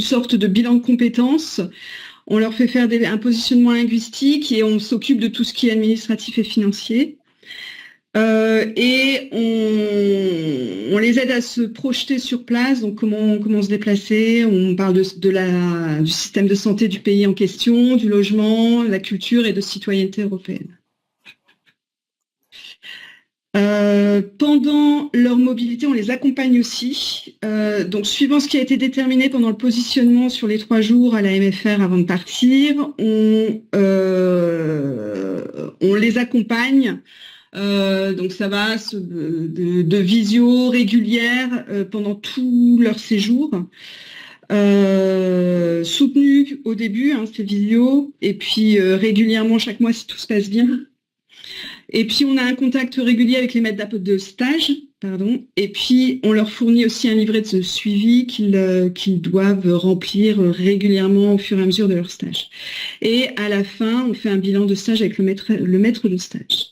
sorte de bilan de compétences. On leur fait faire un positionnement linguistique, et on s'occupe de tout ce qui est administratif et financier. Et on les aide à se projeter sur place, donc comment se déplacer. On parle du système de santé du pays en question, du logement, de la culture et de citoyenneté européenne. Pendant leur mobilité, on les accompagne aussi. Donc, suivant ce qui a été déterminé pendant le positionnement sur les 3 jours à la MFR avant de partir, on les accompagne. Donc ça va de visio régulière pendant tout leur séjour, soutenu au début, ces visios, et puis régulièrement chaque mois si tout se passe bien. Et puis on a un contact régulier avec les maîtres de stage, et puis on leur fournit aussi un livret de suivi qu'ils doivent remplir régulièrement au fur et à mesure de leur stage. Et à la fin, on fait un bilan de stage avec le maître de stage.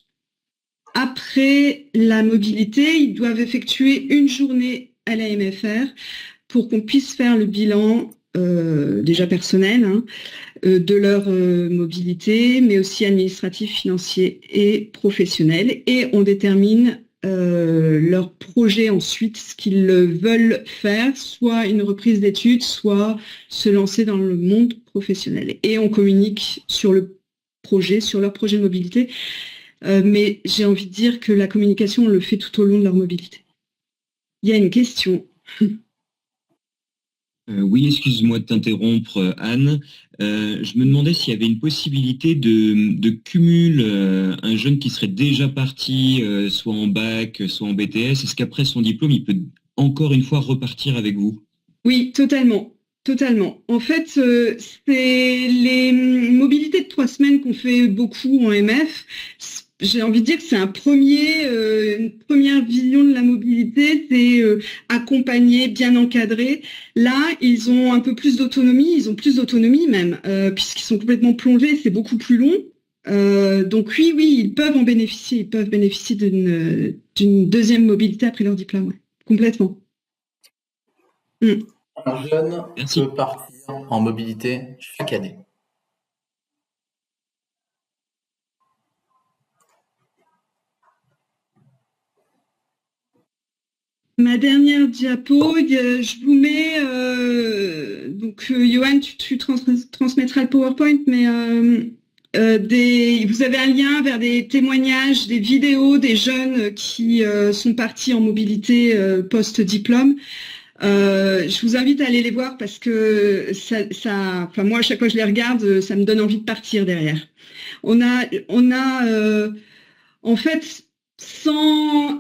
Après la mobilité, ils doivent effectuer une journée à la MFR pour qu'on puisse faire le bilan déjà personnel de leur mobilité, mais aussi administratif, financier et professionnel. Et on détermine leur projet ensuite, ce qu'ils veulent faire, soit une reprise d'études, soit se lancer dans le monde professionnel. Et on communique sur leur projet de mobilité. Mais j'ai envie de dire que la communication, on le fait tout au long de leur mobilité. Il y a une question. Oui, excuse-moi de t'interrompre, Anne. Je me demandais s'il y avait une possibilité de cumul, un jeune qui serait déjà parti, soit en bac, soit en BTS. Est-ce qu'après son diplôme, il peut encore une fois repartir avec vous? Oui, totalement. Totalement. En fait, c'est les mobilités de 3 semaines qu'on fait beaucoup en MF. J'ai envie de dire que c'est une première vision de la mobilité, c'est accompagner, bien encadrer. Là, ils ont un peu plus d'autonomie, ils ont plus d'autonomie même, puisqu'ils sont complètement plongés, c'est beaucoup plus long. Donc oui, ils peuvent en bénéficier, ils peuvent bénéficier d'une deuxième mobilité après leur diplôme, ouais, complètement. Un jeune peut partir en mobilité chaque année. Ma dernière diapo, je vous mets, donc Johan, tu transmettras le PowerPoint, mais vous avez un lien vers des témoignages, des vidéos des jeunes qui sont partis en mobilité post-diplôme. Je vous invite à aller les voir parce que enfin moi à chaque fois que je les regarde, ça me donne envie de partir derrière. On a en fait,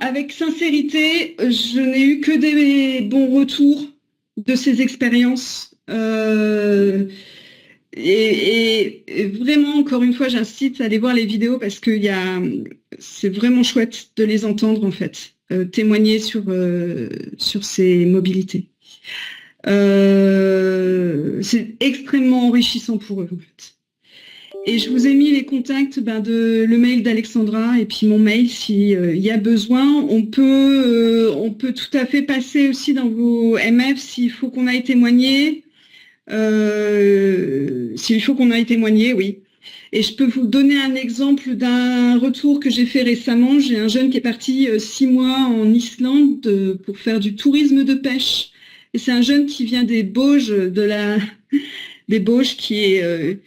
avec sincérité, je n'ai eu que des bons retours de ces expériences. Et vraiment, encore une fois, j'incite à aller voir les vidéos parce que c'est vraiment chouette de les entendre, en fait, témoigner sur ces mobilités. C'est extrêmement enrichissant pour eux, en fait. Et je vous ai mis les contacts le mail d'Alexandra et puis mon mail s'il y a besoin. On peut tout à fait passer aussi dans vos MF s'il faut qu'on aille témoigner. S'il faut qu'on aille témoigner, oui. Et je peux vous donner un exemple d'un retour que j'ai fait récemment. J'ai un jeune qui est parti 6 mois en Islande pour faire du tourisme de pêche. Et c'est un jeune qui vient des Bauges, des Bauges qui est...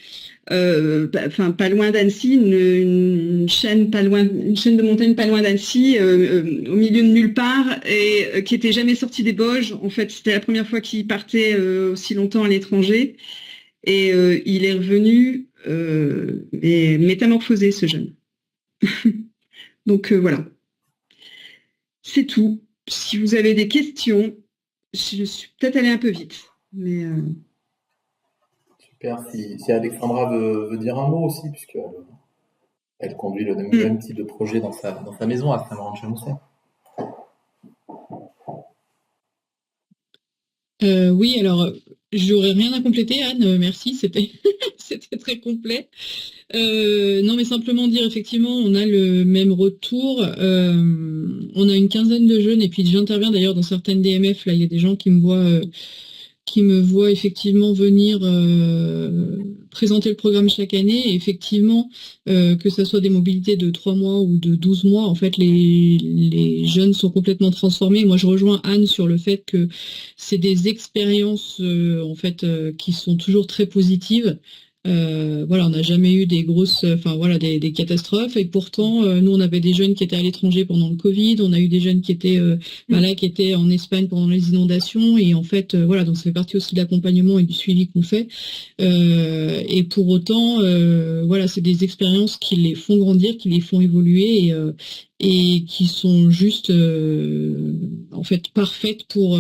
pas loin d'Annecy, une chaîne de montagne pas loin d'Annecy, au milieu de nulle part, et qui était jamais sorti des Bauges. En fait, c'était la première fois qu'il partait aussi longtemps à l'étranger, et il est revenu et métamorphosé, ce jeune. Donc voilà, c'est tout. Si vous avez des questions, je suis peut-être allée un peu vite, mais Super. Si Alexandra veut dire un mot aussi, puisque elle conduit le même type de projet dans sa maison à Saint-Laurent-de-Chamousset. Oui, alors j'aurais rien à compléter, Anne, merci, c'était très complet. Non, mais simplement dire, effectivement, on a le même retour. On a une quinzaine de jeunes, et puis j'interviens d'ailleurs dans certaines DMF, là, il y a des gens qui me voient effectivement venir présenter le programme chaque année. Et effectivement, que ce soit des mobilités de 3 mois ou de 12 mois, en fait, les jeunes sont complètement transformés. Moi, je rejoins Anne sur le fait que c'est des expériences en fait, qui sont toujours très positives. Voilà, on n'a jamais eu des grosses, des catastrophes, et pourtant, nous, on avait des jeunes qui étaient à l'étranger pendant le Covid, on a eu des jeunes qui étaient qui étaient en Espagne pendant les inondations, et en fait, donc ça fait partie aussi de l'accompagnement et du suivi qu'on fait. Et pour autant, c'est des expériences qui les font grandir, qui les font évoluer, et qui sont juste en fait parfaites pour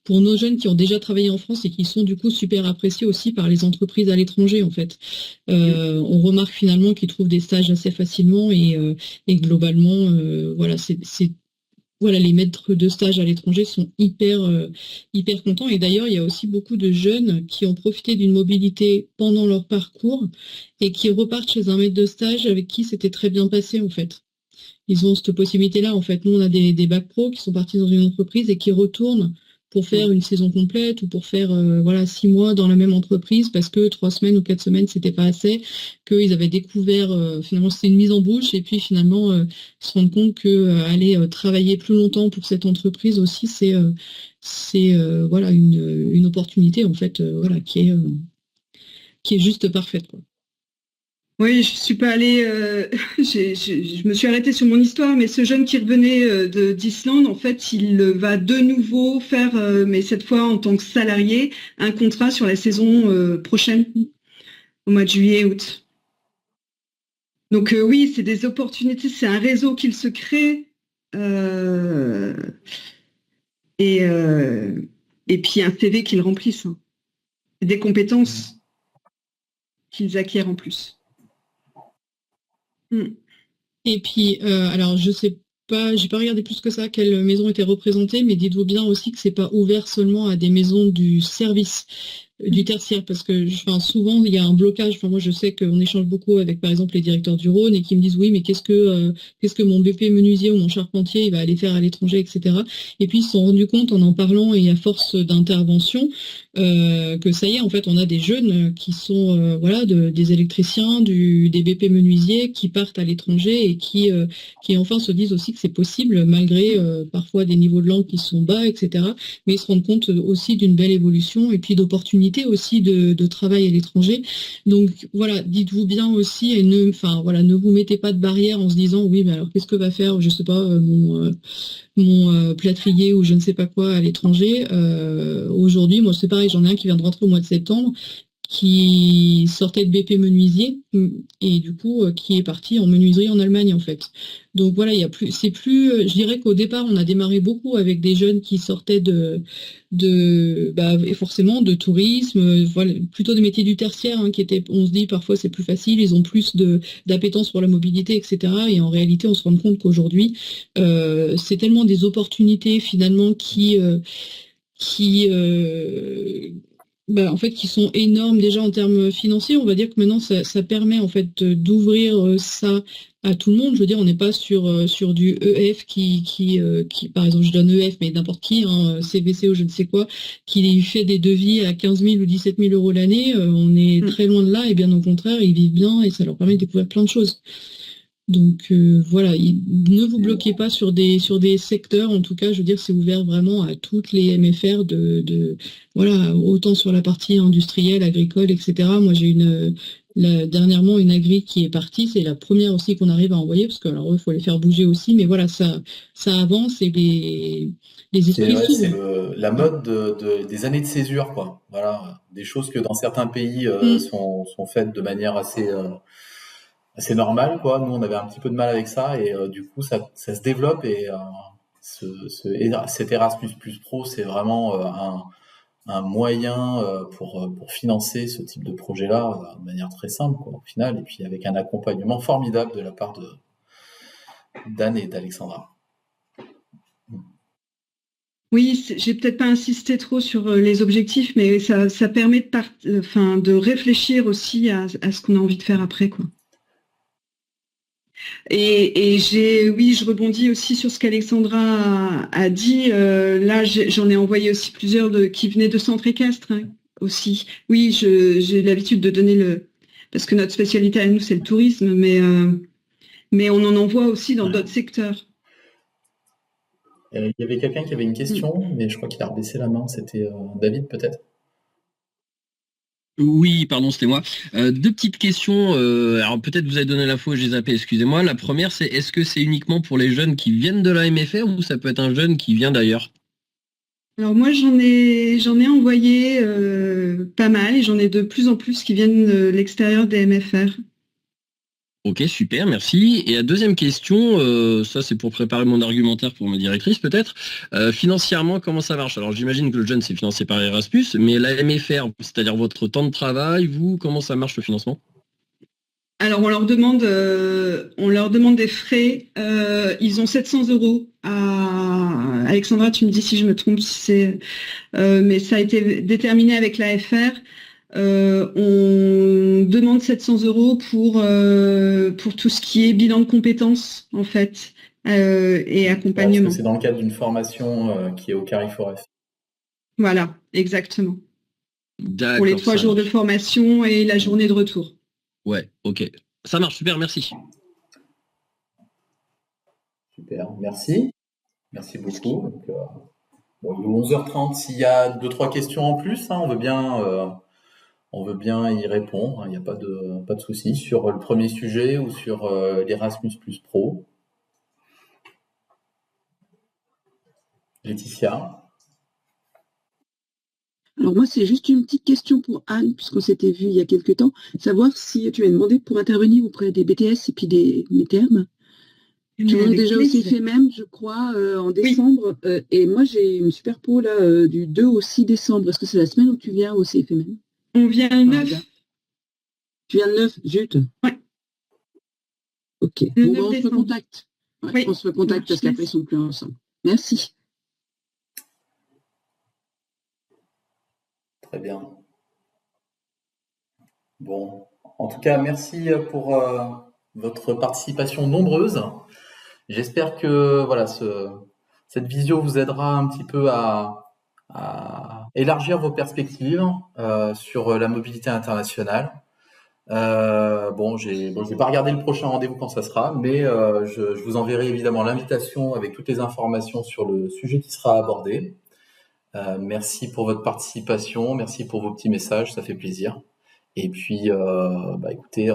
nos jeunes qui ont déjà travaillé en France et qui sont du coup super appréciés aussi par les entreprises à l'étranger, en fait. On remarque finalement qu'ils trouvent des stages assez facilement, et globalement les maîtres de stage à l'étranger sont hyper contents. Et d'ailleurs, il y a aussi beaucoup de jeunes qui ont profité d'une mobilité pendant leur parcours et qui repartent chez un maître de stage avec qui c'était très bien passé, en fait. Ils ont cette possibilité-là, en fait. Nous, on a des bacs pro qui sont partis dans une entreprise et qui retournent pour faire une saison complète ou pour faire 6 mois dans la même entreprise parce que 3 semaines ou 4 semaines, c'était pas assez, qu'ils avaient découvert, finalement, c'était une mise en bouche, et puis finalement, se rendre compte que aller travailler plus longtemps pour cette entreprise aussi, c'est une opportunité, en fait, qui est juste parfaite, quoi. Oui, je suis pas allée. Je me suis arrêtée sur mon histoire, mais ce jeune qui revenait d'Islande, en fait, il va de nouveau faire, mais cette fois en tant que salarié, un contrat sur la saison prochaine, au mois de juillet-août. Donc oui, c'est des opportunités, c'est un réseau qu'il se crée, et puis un CV qu'ils remplissent, hein. Des compétences qu'ils acquièrent en plus. Et puis, alors je sais pas, j'ai pas regardé plus que ça quelle maison était représentée, mais dites-vous bien aussi que c'est pas ouvert seulement à des maisons du service. du tertiaire, parce que souvent il y a un blocage. Enfin, moi je sais qu'on échange beaucoup avec par exemple les directeurs du Rhône et qui me disent oui mais qu'est-ce que mon BP menuisier ou mon charpentier il va aller faire à l'étranger, etc. Et puis ils se sont rendus compte en parlant et à force d'intervention que ça y est, en fait on a des jeunes qui sont des électriciens, des BP menuisiers qui partent à l'étranger et qui enfin se disent aussi que c'est possible malgré parfois des niveaux de langue qui sont bas, etc. Mais ils se rendent compte aussi d'une belle évolution et puis d'opportunités aussi de travail à l'étranger. Donc voilà, dites-vous bien aussi et ne vous mettez pas de barrière en se disant oui mais alors qu'est-ce que va faire, je sais pas, mon plâtrier ou je ne sais pas quoi à l'étranger. Aujourd'hui, moi c'est pareil, j'en ai un qui vient de rentrer au mois de septembre, qui sortait de BP menuisier et du coup qui est parti en menuiserie en Allemagne en fait. Donc voilà, je dirais qu'au départ on a démarré beaucoup avec des jeunes qui sortaient et forcément de tourisme, plutôt des métiers du tertiaire qui étaient, on se dit parfois c'est plus facile, ils ont plus d'appétence pour la mobilité, etc. Et en réalité on se rend compte qu'aujourd'hui c'est tellement des opportunités finalement qui sont énormes déjà en termes financiers. On va dire que maintenant ça permet en fait d'ouvrir ça à tout le monde. Je veux dire, on n'est pas sur du EF qui par exemple, je donne EF, mais n'importe qui, CVC ou je ne sais quoi, qui fait des devis à 15 000 ou 17 000 euros l'année. On est très loin de là et bien au contraire, ils vivent bien et ça leur permet de découvrir plein de choses. Donc ne vous bloquez pas sur des secteurs. En tout cas, je veux dire, c'est ouvert vraiment à toutes les MFR autant sur la partie industrielle, agricole, etc. Moi, j'ai dernièrement une agri qui est partie. C'est la première aussi qu'on arrive à envoyer parce que alors il faut les faire bouger aussi. Mais voilà, ça avance et les esprits s'ouvrent. C'est la mode des années de césure, quoi. Voilà, des choses que dans certains pays sont faites de manière assez normal, quoi. Nous, on avait un petit peu de mal avec ça et du coup, ça se développe et cet Erasmus Plus Pro, c'est vraiment un moyen pour financer ce type de projet-là de manière très simple, quoi, au final, et puis avec un accompagnement formidable de la part d'Anne et d'Alexandra. Oui, j'ai peut-être pas insisté trop sur les objectifs, mais ça permet de réfléchir aussi à ce qu'on a envie de faire après, quoi. Et je rebondis aussi sur ce qu'Alexandra a dit. Là, j'en ai envoyé aussi plusieurs qui venaient de centres équestres aussi. Oui, j'ai l'habitude de donner parce que notre spécialité à nous, c'est le tourisme, mais on en envoie aussi dans d'autres secteurs. Il y avait quelqu'un qui avait une question, mais je crois qu'il a rebaissé la main. C'était David, peut-être? Oui, pardon, c'était moi. Deux petites questions. Alors peut-être vous avez donné l'info, j'ai zappé, excusez-moi. La première, c'est est-ce que c'est uniquement pour les jeunes qui viennent de la MFR ou ça peut être un jeune qui vient d'ailleurs? Alors moi, j'en ai envoyé pas mal et j'en ai de plus en plus qui viennent de l'extérieur des MFR. Ok, super, merci. Et la deuxième question, ça c'est pour préparer mon argumentaire pour ma directrice peut-être. Financièrement, comment ça marche? Alors j'imagine que le jeune c'est financé par Erasmus, mais la MFR, c'est-à-dire votre temps de travail, comment ça marche le financement? Alors on leur demande des frais. Ils ont 700 euros. Alexandra, tu me dis si je me trompe, mais ça a été déterminé avec l'AFR. On demande 700 euros pour tout ce qui est bilan de compétences en fait et accompagnement. C'est dans le cadre d'une formation qui est au Cariforef. Voilà, exactement. D'accord, pour les 3 jours de formation et la journée de retour. Ouais, ok. Ça marche, super, merci. Super, merci. Merci beaucoup. Donc, il est 11h30. S'il y a 2-3 questions en plus, on veut bien y répondre. Il n'y a pas de souci sur le premier sujet ou sur l'Erasmus Plus Pro. Laetitia. Alors moi, c'est juste une petite question pour Anne, puisqu'on s'était vu il y a quelques temps, savoir si tu m'as demandé pour intervenir auprès des BTS et puis des METERM. Tu montes déjà au CFMM, je crois, en décembre. Oui. Et moi, j'ai une super po là, du 2 au 6 décembre. Est-ce que c'est la semaine où tu viens au CFMM? On vient le 9. Tu viens le 9, zut. Ouais. Ok. On se recontacte. Ouais, oui. On se recontacte parce qu'après, ils sont plus ensemble. Merci. Très bien. Bon, en tout cas, merci pour votre participation nombreuse. J'espère que voilà, cette visio vous aidera un petit peu à élargir vos perspectives sur la mobilité internationale. Je vais pas regarder le prochain rendez-vous quand ça sera, mais je vous enverrai évidemment l'invitation avec toutes les informations sur le sujet qui sera abordé. Merci pour votre participation, merci pour vos petits messages, ça fait plaisir. Et puis, écoutez,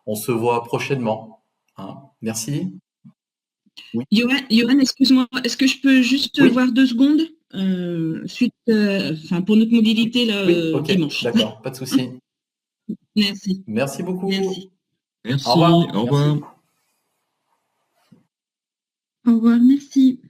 on se voit prochainement. Hein. Merci. Oui. Johan, excuse-moi, est-ce que je peux juste voir 2 secondes pour notre mobilité là, okay, dimanche. D'accord, pas de souci. Merci. Merci beaucoup. Merci. Au revoir. Au revoir. Au revoir, merci.